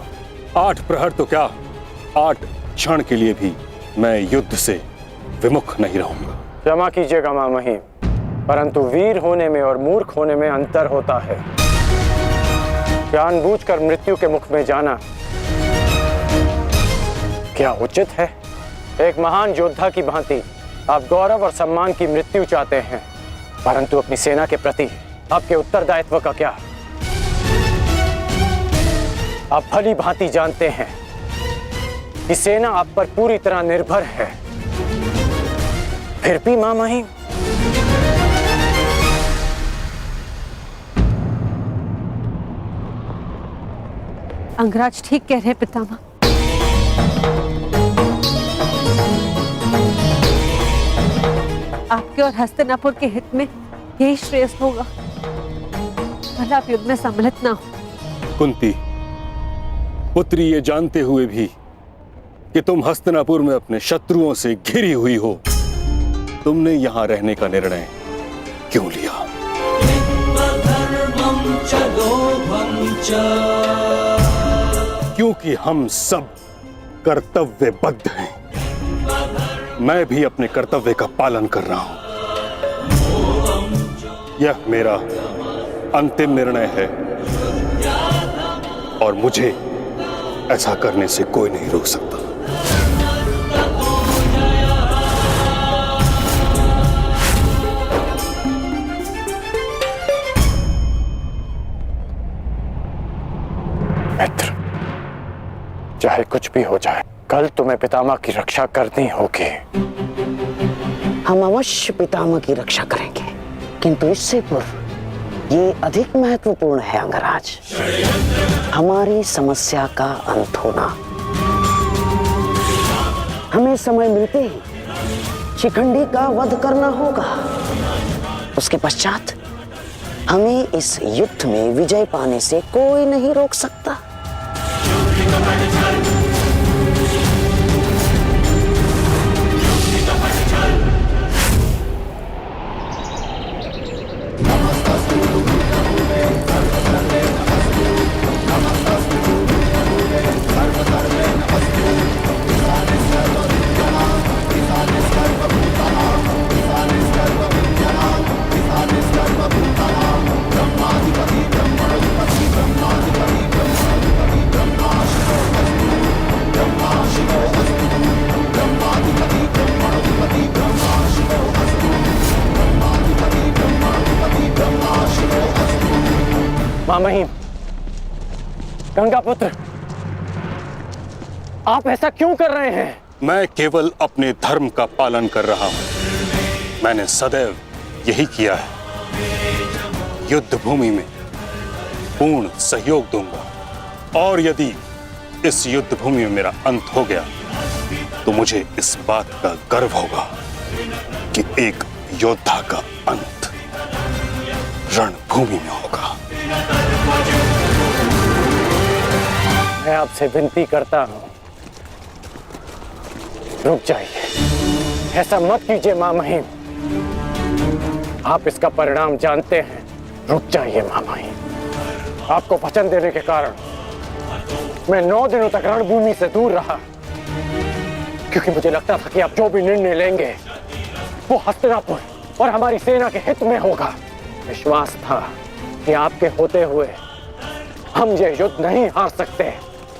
S8: 8 प्रहर तो क्या, 8 क्षण के लिए भी मैं युद्ध से विमुख नहीं रहूंगा।
S2: क्षमा कीजिएगा मामही, परंतु वीर होने में और मूर्ख होने में अंतर होता है। जानबूझकर मृत्यु के मुख में जाना क्या उचित है? एक महान योद्धा की भांति आप गौरव और सम्मान की मृत्यु चाहते हैं, परंतु अपनी सेना के प्रति आपके उत्तरदायित्व का क्या? आप भली भांति जानते हैं कि सेना आप पर पूरी तरह निर्भर है। फिर भी मामही
S13: अंगराज ठीक कह रहे पितामह।
S15: आपके और हस्तिनापुर के हित में यही श्रेष्ठ होगा। भला आप युद्ध में सम्मिलित ना हो।
S8: कुंती, पुत्री, ये जानते हुए भी कि तुम हस्तिनापुर में अपने शत्रुओं से घिरी हुई हो, तुमने यहां रहने का निर्णय क्यों लिया? क्योंकि हम सब कर्तव्यबद्ध हैं। मैं भी अपने कर्तव्य का पालन कर रहा हूं। यह मेरा अंतिम निर्णय है और मुझे ऐसा करने से कोई नहीं रोक सकता।
S16: मित्र, चाहे कुछ भी हो जाए, कल तुम्हें पितामह की रक्षा करनी होगी।
S14: हम अवश्य पितामह की रक्षा करेंगे, किंतु इससे पूर्व ये अधिक महत्वपूर्ण है अंगराज, हमारी समस्या का अंत होना। हमें समय मिलते ही शिखंडी का वध करना होगा। उसके पश्चात हमें इस युद्ध में विजय पाने से कोई नहीं रोक सकता।
S16: मां महिम, गंगा पुत्र, आप ऐसा क्यों कर रहे हैं?
S8: मैं केवल अपने धर्म का पालन कर रहा हूं। मैंने सदैव यही किया है। युद्ध भूमि में पूर्ण सहयोग दूंगा और यदि इस युद्ध भूमि में मेरा अंत हो गया तो मुझे इस बात का गर्व होगा कि एक योद्धा का अंत रणभूमि में होगा।
S16: मैं आपसे विनती करता हूं, रुक जाइए। ऐसा मत कीजिए मां महिम, आप इसका परिणाम जानते हैं। रुक जाइए मां महिम। आपको वचन देने के कारण मैं 9 दिनों तक रणभूमि से दूर रहा, क्योंकि मुझे लगता था कि आप जो भी निर्णय लेंगे वो हस्तिनापुर और हमारी सेना के हित में होगा। विश्वास था कि आपके होते हुए हम ये युद्ध नहीं हार सकते।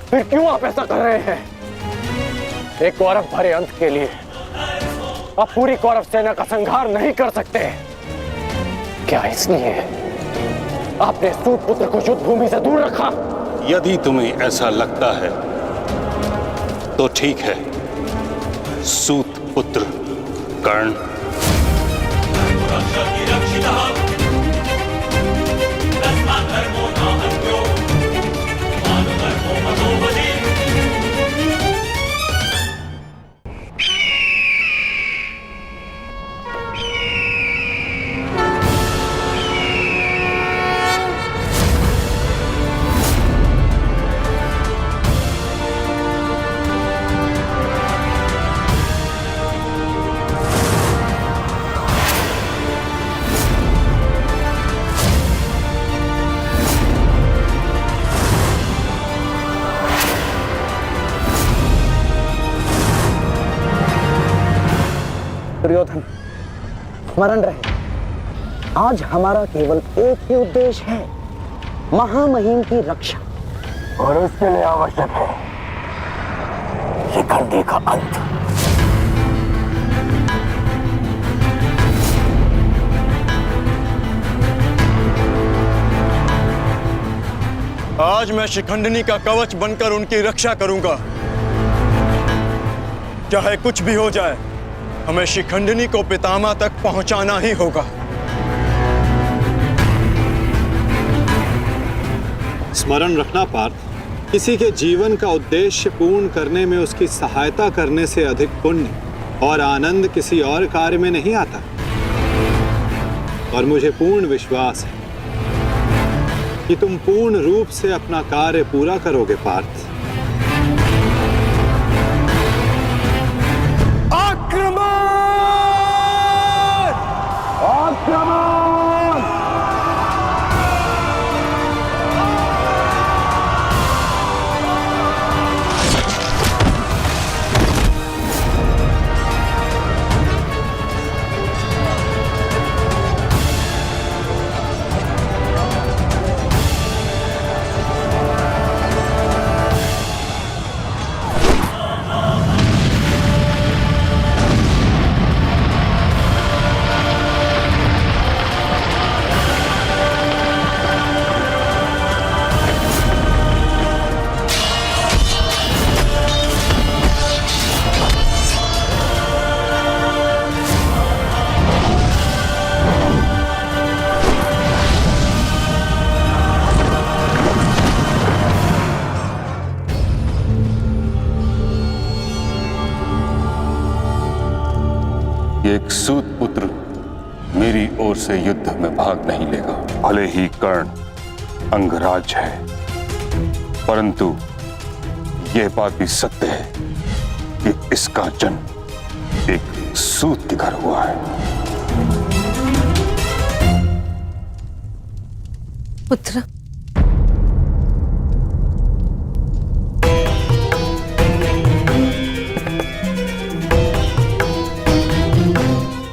S16: फिर क्यों आप ऐसा कर रहे हैं? एक कौरव भरे अंत के लिए आप पूरी कौरव सेना का संहार नहीं कर सकते। क्या इसलिए आपने सूत पुत्र को युद्ध भूमि से दूर रखा?
S8: यदि तुम्हें ऐसा लगता है तो ठीक है। सूत पुत्र कर्ण,
S14: दुर्योधन, स्मरण रहे, आज हमारा केवल एक ही उद्देश्य है, महामहिम की रक्षा, और उसके लिए आवश्यक है शिखंडी का अंत।
S2: आज मैं शिखंडिनी का कवच बनकर उनकी रक्षा करूंगा। चाहे कुछ भी हो जाए, हमें शिखंडिनी को पितामह तक पहुंचाना ही होगा।
S7: स्मरण रखना पार्थ, किसी के जीवन का उद्देश्य पूर्ण करने में उसकी सहायता करने से अधिक पुण्य और आनंद किसी और कार्य में नहीं आता। और मुझे पूर्ण विश्वास है कि तुम पूर्ण रूप से अपना कार्य पूरा करोगे पार्थ।
S2: आक्रमण! आक्रमण!
S8: एक सूत पुत्र मेरी ओर से युद्ध में भाग नहीं लेगा। भले ही कर्ण अंगराज है, परंतु यह बात भी सत्य है कि इसका जन्म एक सूत के घर हुआ है।
S15: पुत्र,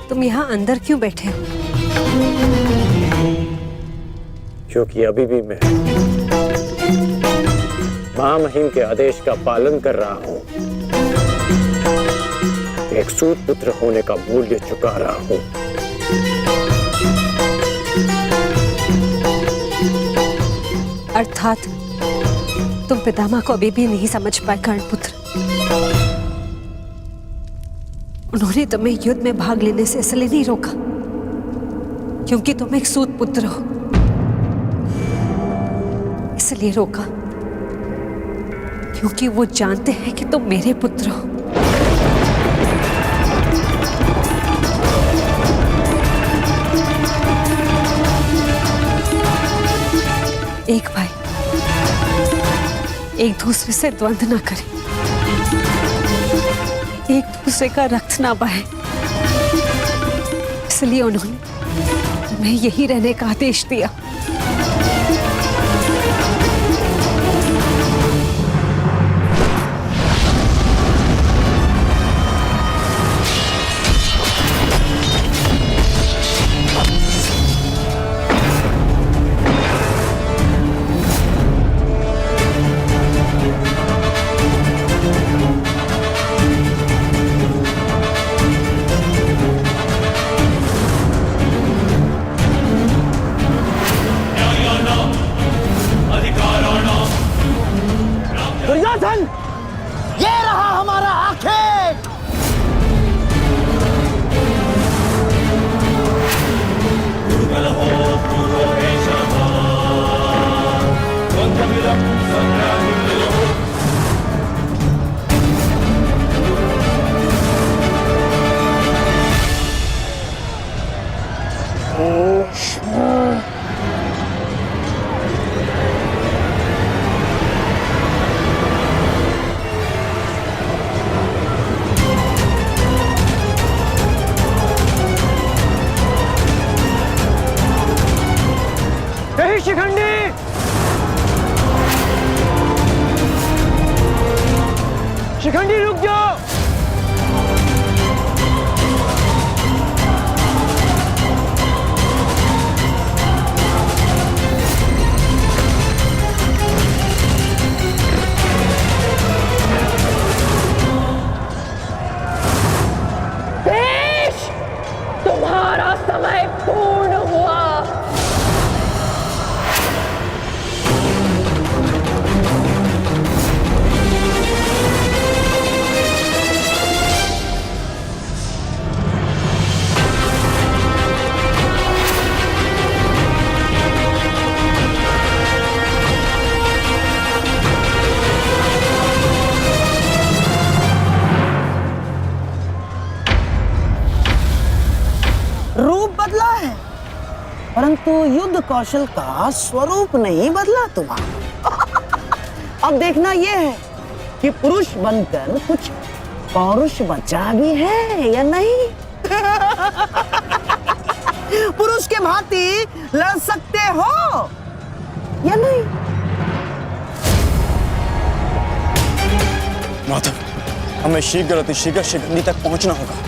S15: तुम यहाँ अंदर क्यों बैठे हो?
S16: क्योंकि अभी भी मैं महामहिम के आदेश का पालन कर रहा हूँ। एक सूत पुत्र होने का मूल्य चुका रहा हूँ।
S15: अर्थात तुम पितामह को अभी भी नहीं समझ पाए कर्णपुत्र। उन्होंने तुम्हें युद्ध में भाग लेने से इसलिए नहीं रोका क्योंकि तुम एक सूत पुत्र हो, इसलिए रोका क्योंकि वो जानते हैं कि तुम मेरे पुत्र हो। एक भाई एक दूसरे से द्वंद्व ना करें, एक दूसरे का रक्त ना बहे, इसलिए उन्होंने तुम्हें यही रहने का आदेश दिया।
S14: ये रहा हमारा आखेट।
S2: शिखंडी, शिखंडी रुक जाओ।
S3: देश, तुम्हारा समय पूर्ण हुआ।
S14: परंतु युद्ध कौशल का स्वरूप नहीं बदला तुम्हारा। अब देखना यह है कि पुरुष बनकर कुछ पौरुष बचा भी है या नहीं। पुरुष के भांति लड़ सकते हो या नहीं।
S2: माधव, हमें शीघ्र अतिशीघ्र शिखंडी तक पहुंचना होगा।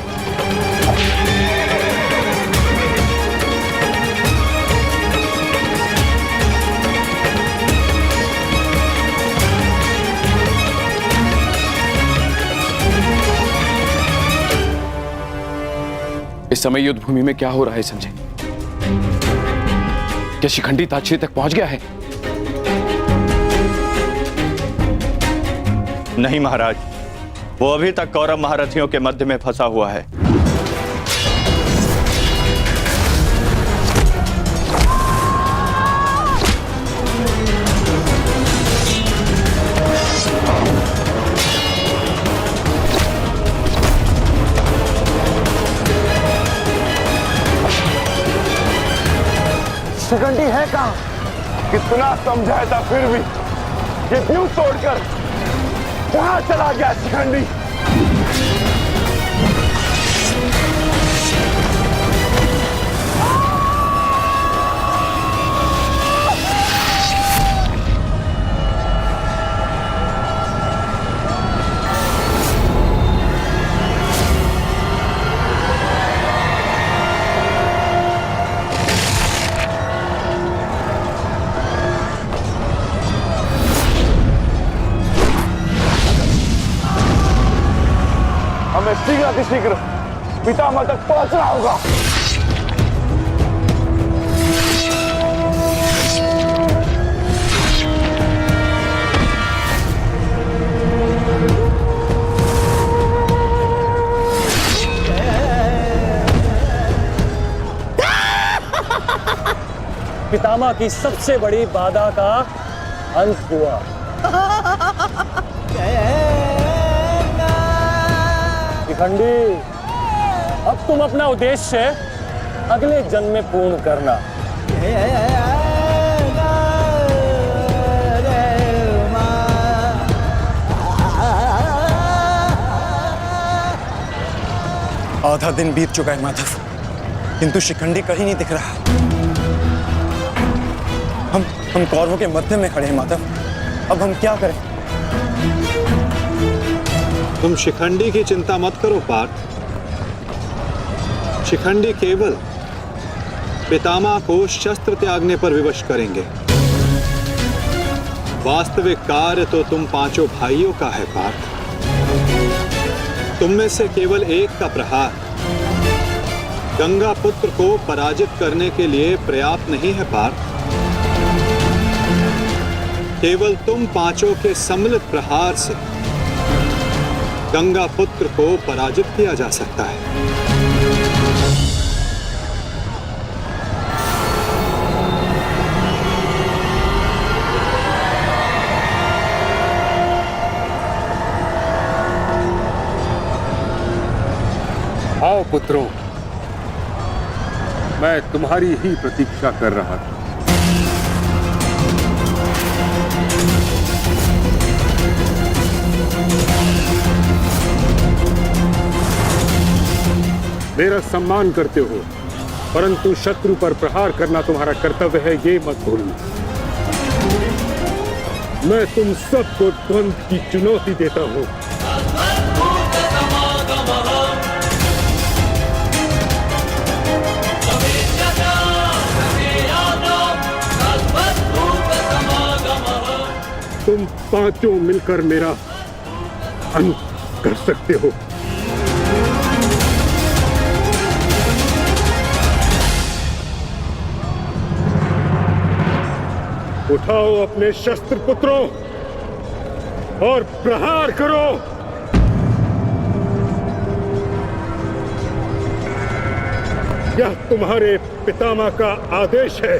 S17: इस समय युद्ध भूमि में क्या हो रहा है संजय? क्या शिखंडी ताक्षरी तक पहुंच गया है?
S11: नहीं महाराज, वो अभी तक कौरव महारथियों के मध्य में फंसा हुआ है।
S1: शिखंडी है कहां? कितना समझाया था फिर भी ये व्यू तोड़कर कहां चला गया शिखंडी? हमें शीघ्र अतिशीघ्र पितामह तक पहुंचना होगा।
S16: पितामह की सबसे बड़ी बाधा का अंत हुआ। शिखंडी, अब तुम अपना उद्देश्य अगले जन्म में पूर्ण करना।
S2: आधा दिन बीत चुका है माधव, किंतु शिखंडी कहीं नहीं दिख रहा। हम कौरवों के मध्य में खड़े हैं माधव, अब हम क्या करें?
S7: तुम शिखंडी की चिंता मत करो पार्थ। शिखंडी केवल पितामह को शस्त्र त्यागने पर विवश करेंगे। वास्तविक कार्य तो तुम पांचों भाइयों का है पार्थ। तुम में से केवल एक का प्रहार गंगा पुत्र को पराजित करने के लिए पर्याप्त नहीं है पार्थ। केवल तुम पांचों के सम्मिलित प्रहार से गंगा पुत्र को पराजित किया जा सकता है।
S8: आओ पुत्रों, मैं तुम्हारी ही प्रतीक्षा कर रहा था। मेरा सम्मान करते हो, परंतु शत्रु पर प्रहार करना तुम्हारा कर्तव्य है, ये मत भूलना। मैं तुम सबको द्वंद्व की चुनौती देता हूं। तुम पांचों मिलकर मेरा अंत कर सकते हो। उठाओ अपने शस्त्र पुत्रों और प्रहार करो। यह तुम्हारे पितामह का आदेश है।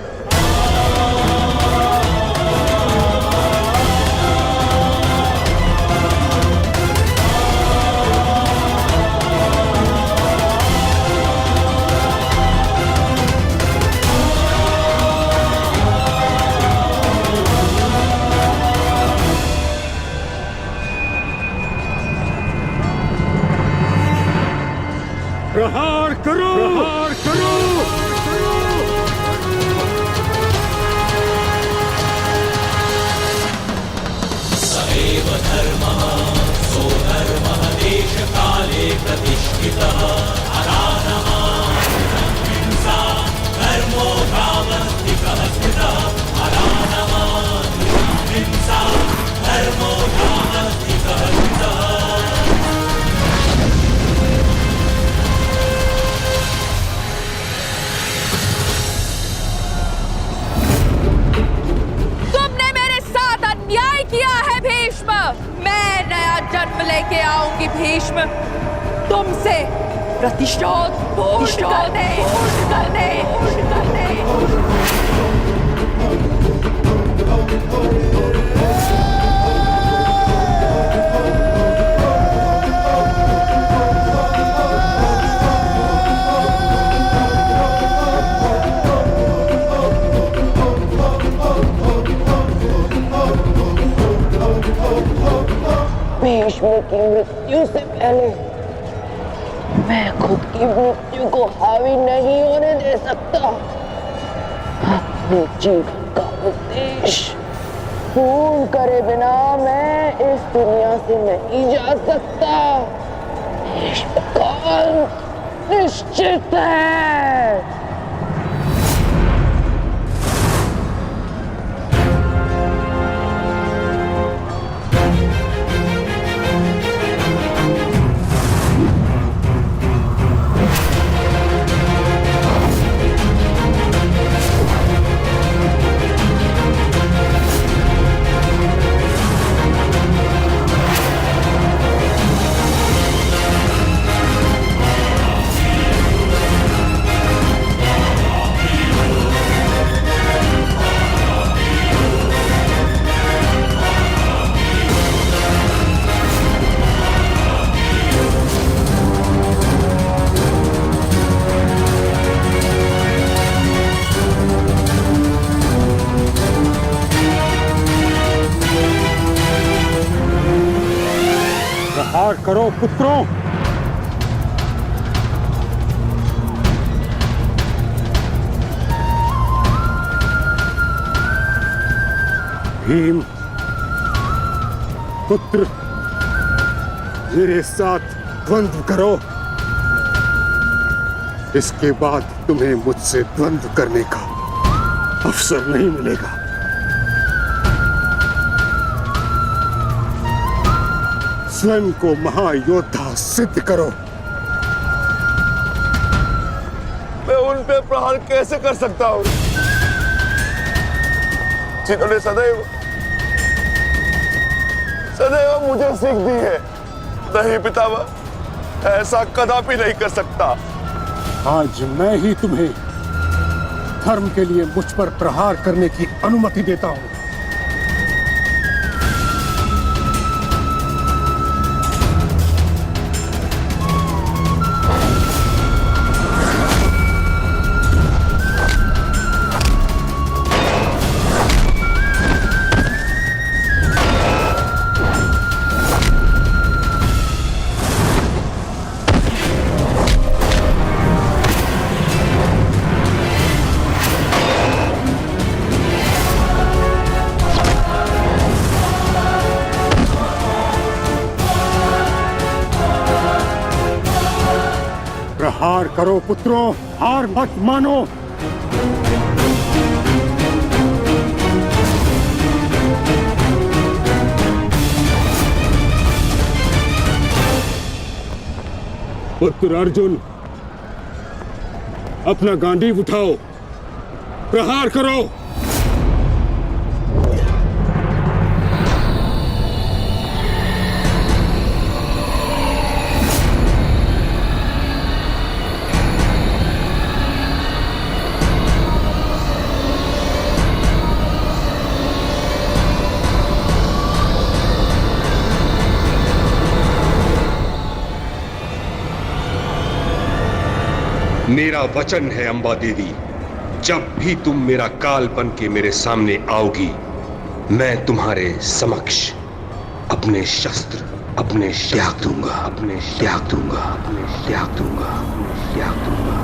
S3: भीष्म तुमसे प्रतिशोध पूर्ण करने।
S14: भीष्म की मृत्यु से पहले मैं खुद की मृत्यु को हावी नहीं होने दे सकता। अपने जीवन का उद्देश्य पूर्ण करे बिना मैं इस दुनिया से नहीं जा सकता। भीष्म काल निश्चित है।
S8: प्रहार करो पुत्रों। भीम पुत्र, मेरे साथ द्वंद्व करो। इसके बाद तुम्हें मुझसे द्वंद्व करने का अवसर नहीं मिलेगा। स्वयं को महायोद्धा सिद्ध करो।
S1: मैं उन पे प्रहार कैसे कर सकता हूं जिन्होंने सदैव मुझे सीख दी है? नहीं पितामह, ऐसा कदापि नहीं कर सकता।
S8: आज मैं ही तुम्हें धर्म के लिए मुझ पर प्रहार करने की अनुमति देता हूं। प्रहार करो पुत्रों, हार मत मानो। पुत्र अर्जुन, अपना गांडीव उठाओ, प्रहार करो।
S4: मेरा वचन है अंबा देवी, जब भी तुम मेरा काल बन के मेरे सामने आओगी, मैं तुम्हारे समक्ष अपने शस्त्र, अपने त्याग दूंगा, अपने त्याग दूंगा, अपने त्याग दूंगा, अपने त्याग दूंगा।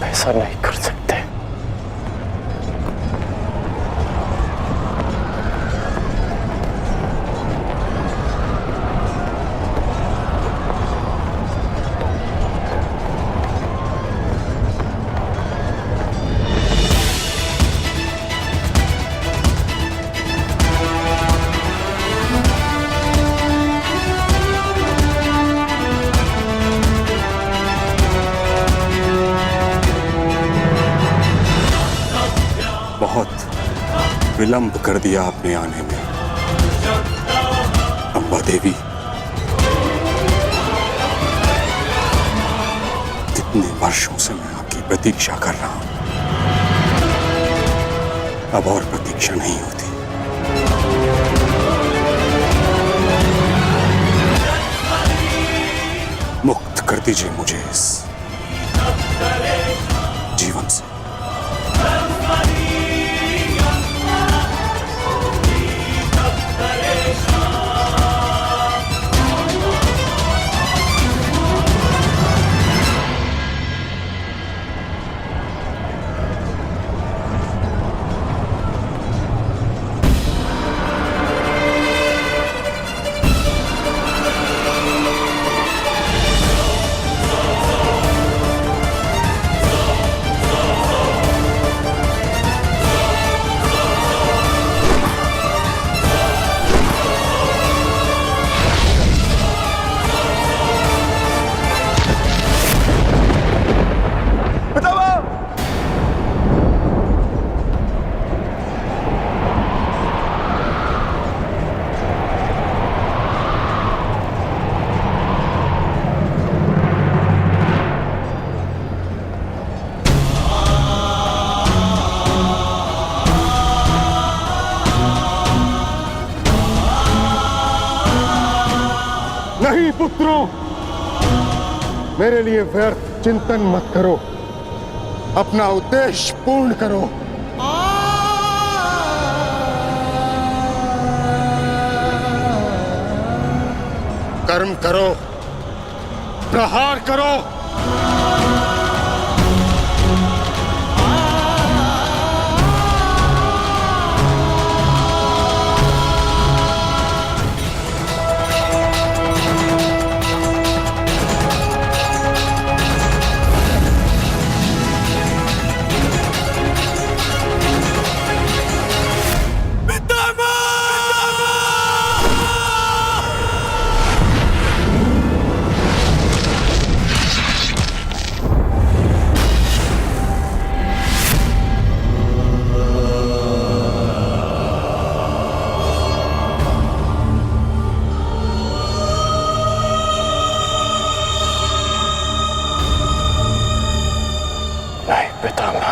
S16: ऐसा नहीं कर सकते।
S10: विलंब कर दिया आपने आने में। अम्बा देवी, कितने वर्षों से मैं आपकी प्रतीक्षा कर रहा हूं। अब और प्रतीक्षा नहीं होती। मुक्त कर दीजिए मुझे इस जीवन से।
S8: नहीं पुत्रों, मेरे लिए व्यर्थ चिंतन मत करो, अपना उद्देश्य पूर्ण करो। कर्म करो, प्रहार करो।
S16: नहीं पितामह,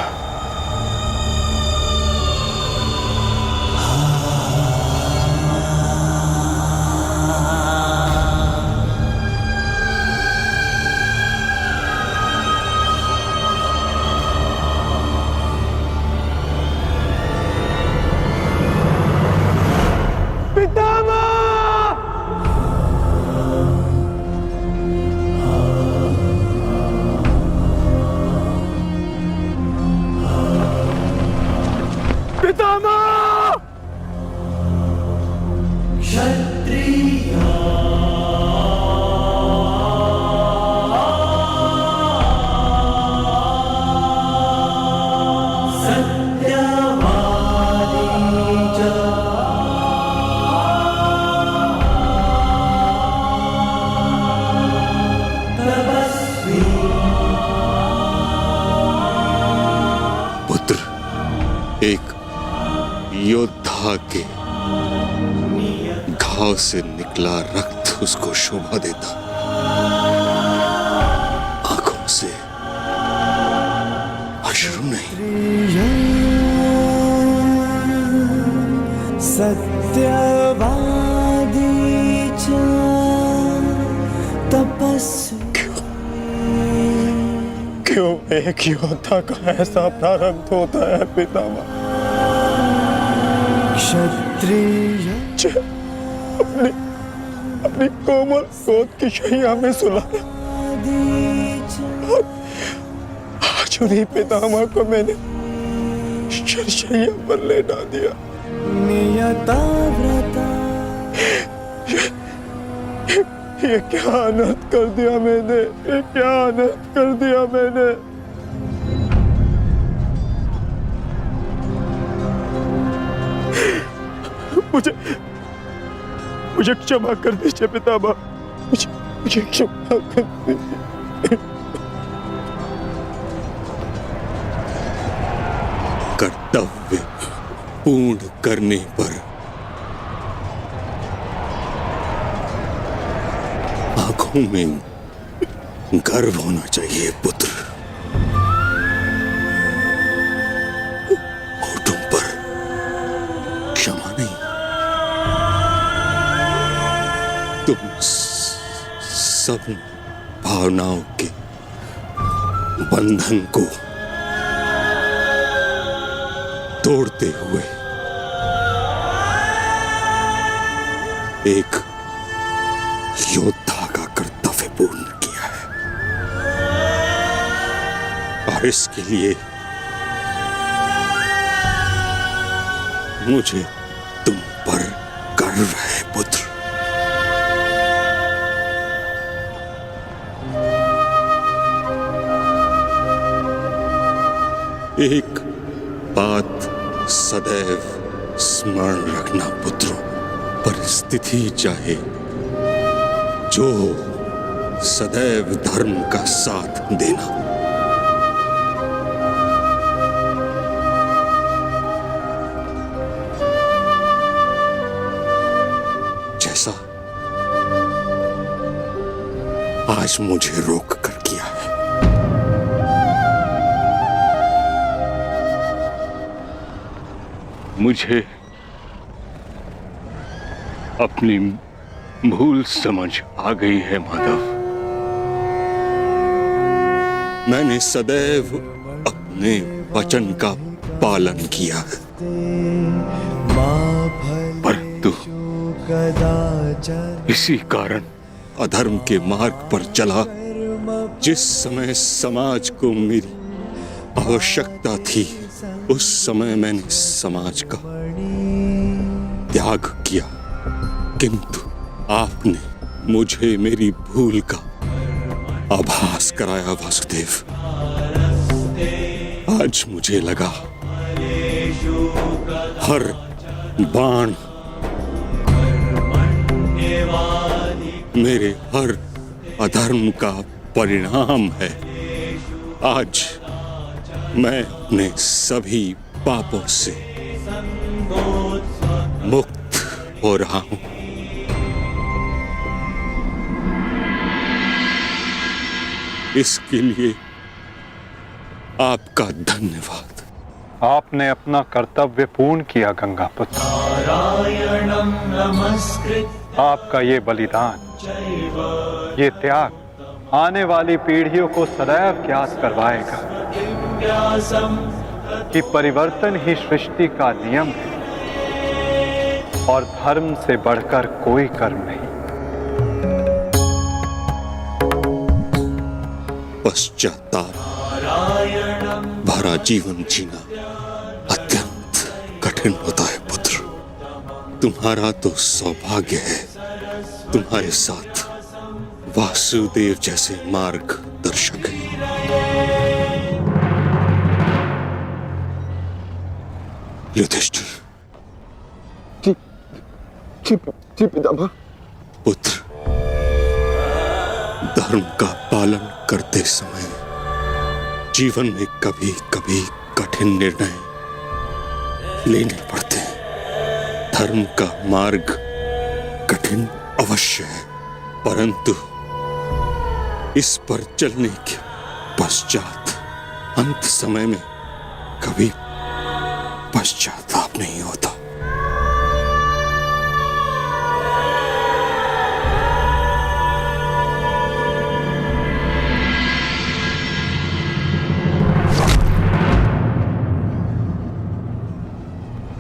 S10: एक योद्धा के घाव से निकला रक्त उसको शोभा देता, आंखों से अश्रु नहीं।
S2: सत्यवादी तपस्वी, क्यों एक योद्धा का ऐसा प्रारब्ध होता है पितामह? क्षत्रिय अपनी कोमल गोद की शैया में सुलाया, आज उन्हीं पितामह को मैंने शैया पर लेटा दिया। ये क्या अनर्थ कर दिया मैंने, ये क्या अनर्थ कर दिया मैंने। मुझे क्षमा कर दीजिए पितामह, मुझे क्षमा कर दीजिए।
S10: कर्तव्य पूर्ण करने पर आंखों में गर्व होना चाहिए पुत्र। होठों पर क्षमा नहीं। तुम सब भावनाओं के बंधन को तोड़ते हुए एक योद्धा का कर्तव्य पूर्ण किया है, और इसके लिए मुझे तुम पर गर्व है पुत्र। एक बात सदैव स्मरण रखना पुत्रों, परिस्थिति चाहे जो सदैव धर्म का साथ देना। जैसा आज मुझे रोक कर किया है।
S8: मुझे अपनी भूल समझ आ गई है माधव।
S10: मैंने सदैव अपने वचन का पालन किया है,
S8: परंतु इसी कारण
S10: अधर्म के मार्ग पर चला। जिस समय समाज को मेरी आवश्यकता थी, उस समय मैंने समाज का त्याग किया, किंतु आपने मुझे मेरी भूल का आभास कराया वासुदेव। आज मुझे लगा हर बाण मेरे हर अधर्म का परिणाम है। आज मैं अपने सभी पापों से मुक्त हो रहा हूं। इसके लिए आपका धन्यवाद।
S7: आपने अपना कर्तव्य पूर्ण किया गंगापुत्र। आपका ये बलिदान, ये त्याग आने वाली पीढ़ियों को सदैव ज्ञात करवाएगा कि परिवर्तन ही सृष्टि का नियम है और धर्म से बढ़कर कोई कर्म नहीं।
S10: पश्चाताप भरा जीवन जीना अत्यंत कठिन होता है पुत्र। तुम्हारा तो सौभाग्य है, तुम्हारे साथ वासुदेव जैसे मार्गदर्शक हैं। युधिष्ठिर।
S2: जी पितामह।
S10: पुत्र, धर्म का पालन करते समय जीवन में कभी कभी कठिन निर्णय लेने पड़ते हैं। धर्म का मार्ग कठिन अवश्य है, परंतु इस पर चलने के पश्चात अंत समय में कभी पश्चाताप नहीं होता।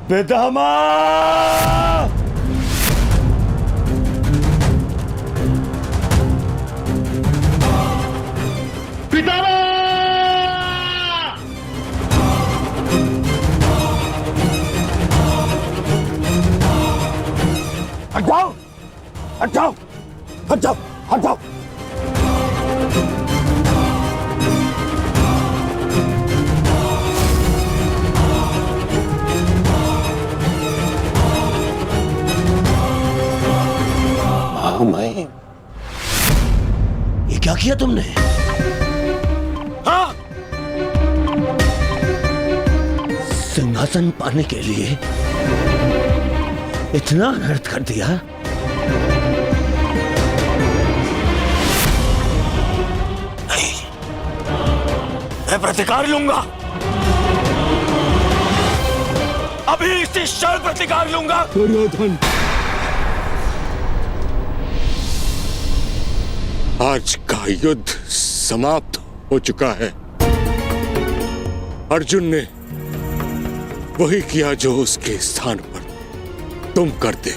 S12: पितामह!
S2: हट जाओ, हट जाओ, हट जाओ, हट जाओ।
S12: मैं ये क्या किया तुमने? सिंहासन पाने के लिए इतना अनर्थ कर दिया। नहीं, मैं प्रतिकार लूंगा, अभी इसी क्षण प्रतिकार लूंगा।
S8: दुर्योधन, आज का युद्ध समाप्त हो चुका है। अर्जुन ने वही किया जो उसके स्थान पर तुम करते।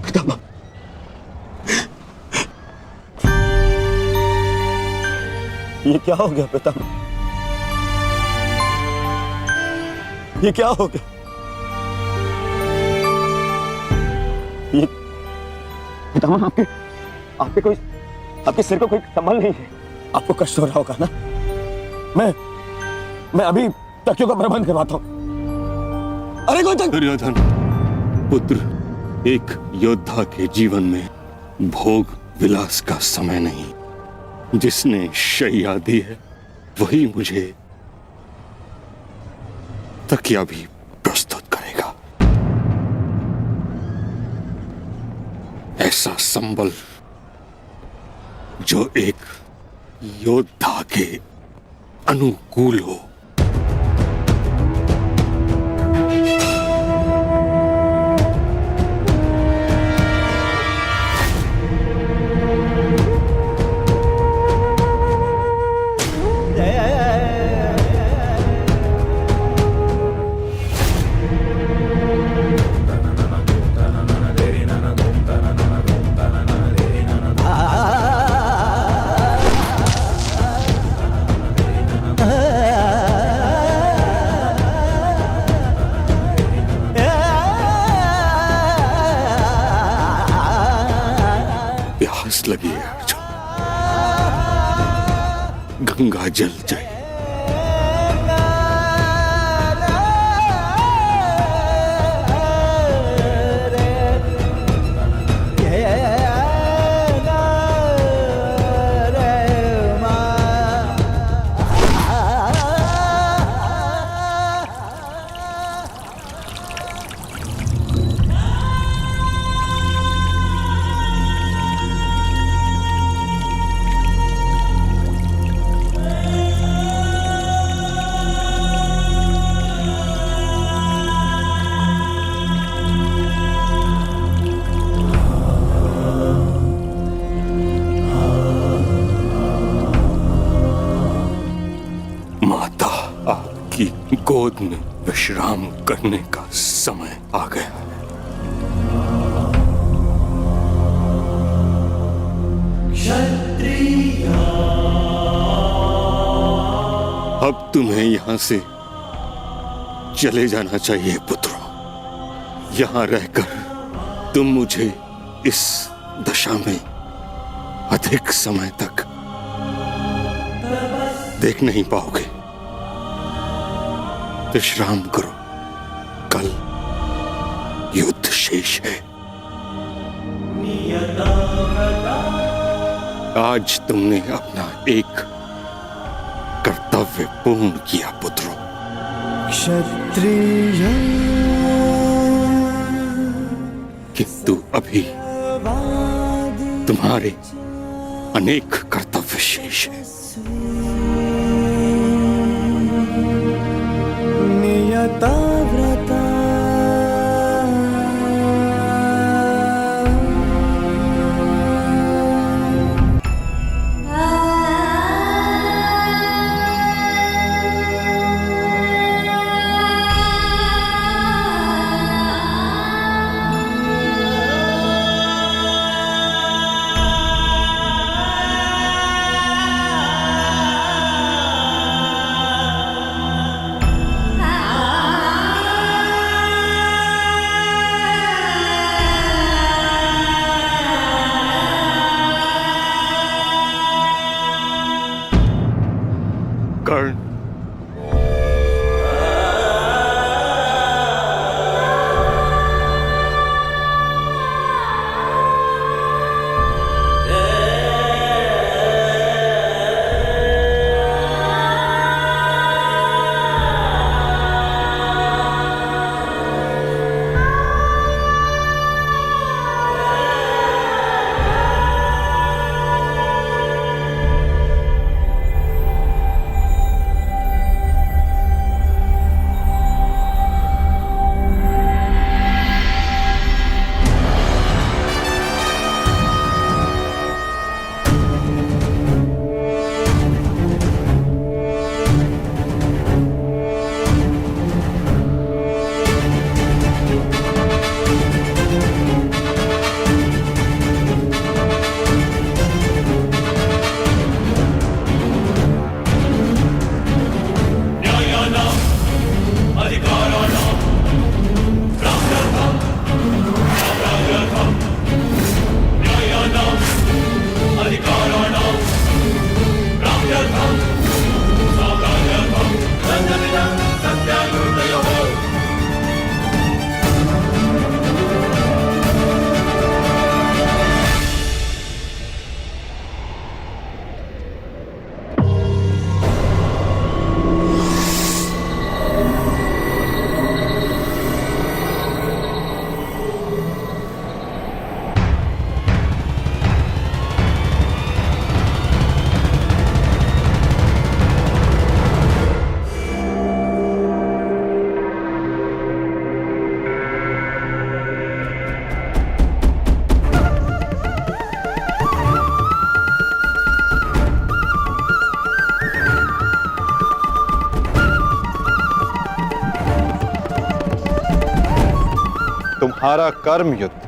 S12: पितामह, ये क्या हो गया पितामह? ये क्या हो गया? ये पितामह, आपके सिर को कोई संभल नहीं है। आपको कष्ट हो रहा होगा ना? मैं अभी तकियों का प्रबंध करवाता हूं। अरे कोई
S8: दुर्योधन पुत्र, एक योद्धा के जीवन में भोग विलास का समय नहीं। जिसने शैया दी है वही मुझे तकिया भी प्रस्तुत करेगा। ऐसा संबल जो एक योद्धा के अनुकूल हो। लगी है अर्जुन, गंगा जल चाहिए। गोद में विश्राम करने का समय आ गया है। अब तुम्हें यहां से चले जाना चाहिए पुत्रों। यहां रहकर तुम मुझे इस दशा में अधिक समय तक देख नहीं पाओगे। विश्राम करो, कल युद्ध शेष है। आज तुमने अपना एक कर्तव्य पूर्ण किया पुत्रों।
S2: क्षत्रिय,
S8: किंतु अभी तुम्हारे अनेक कर्तव्य शेष हैं।
S2: नियताव्रता,
S7: तुम्हारा कर्म युद्ध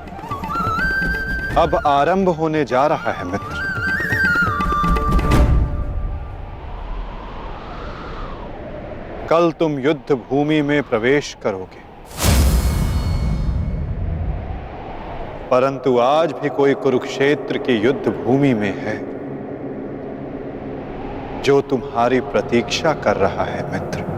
S7: अब आरंभ होने जा रहा है मित्र। कल तुम युद्ध भूमि में प्रवेश करोगे, परंतु आज भी कोई कुरुक्षेत्र की युद्ध भूमि में है जो तुम्हारी प्रतीक्षा कर रहा है मित्र।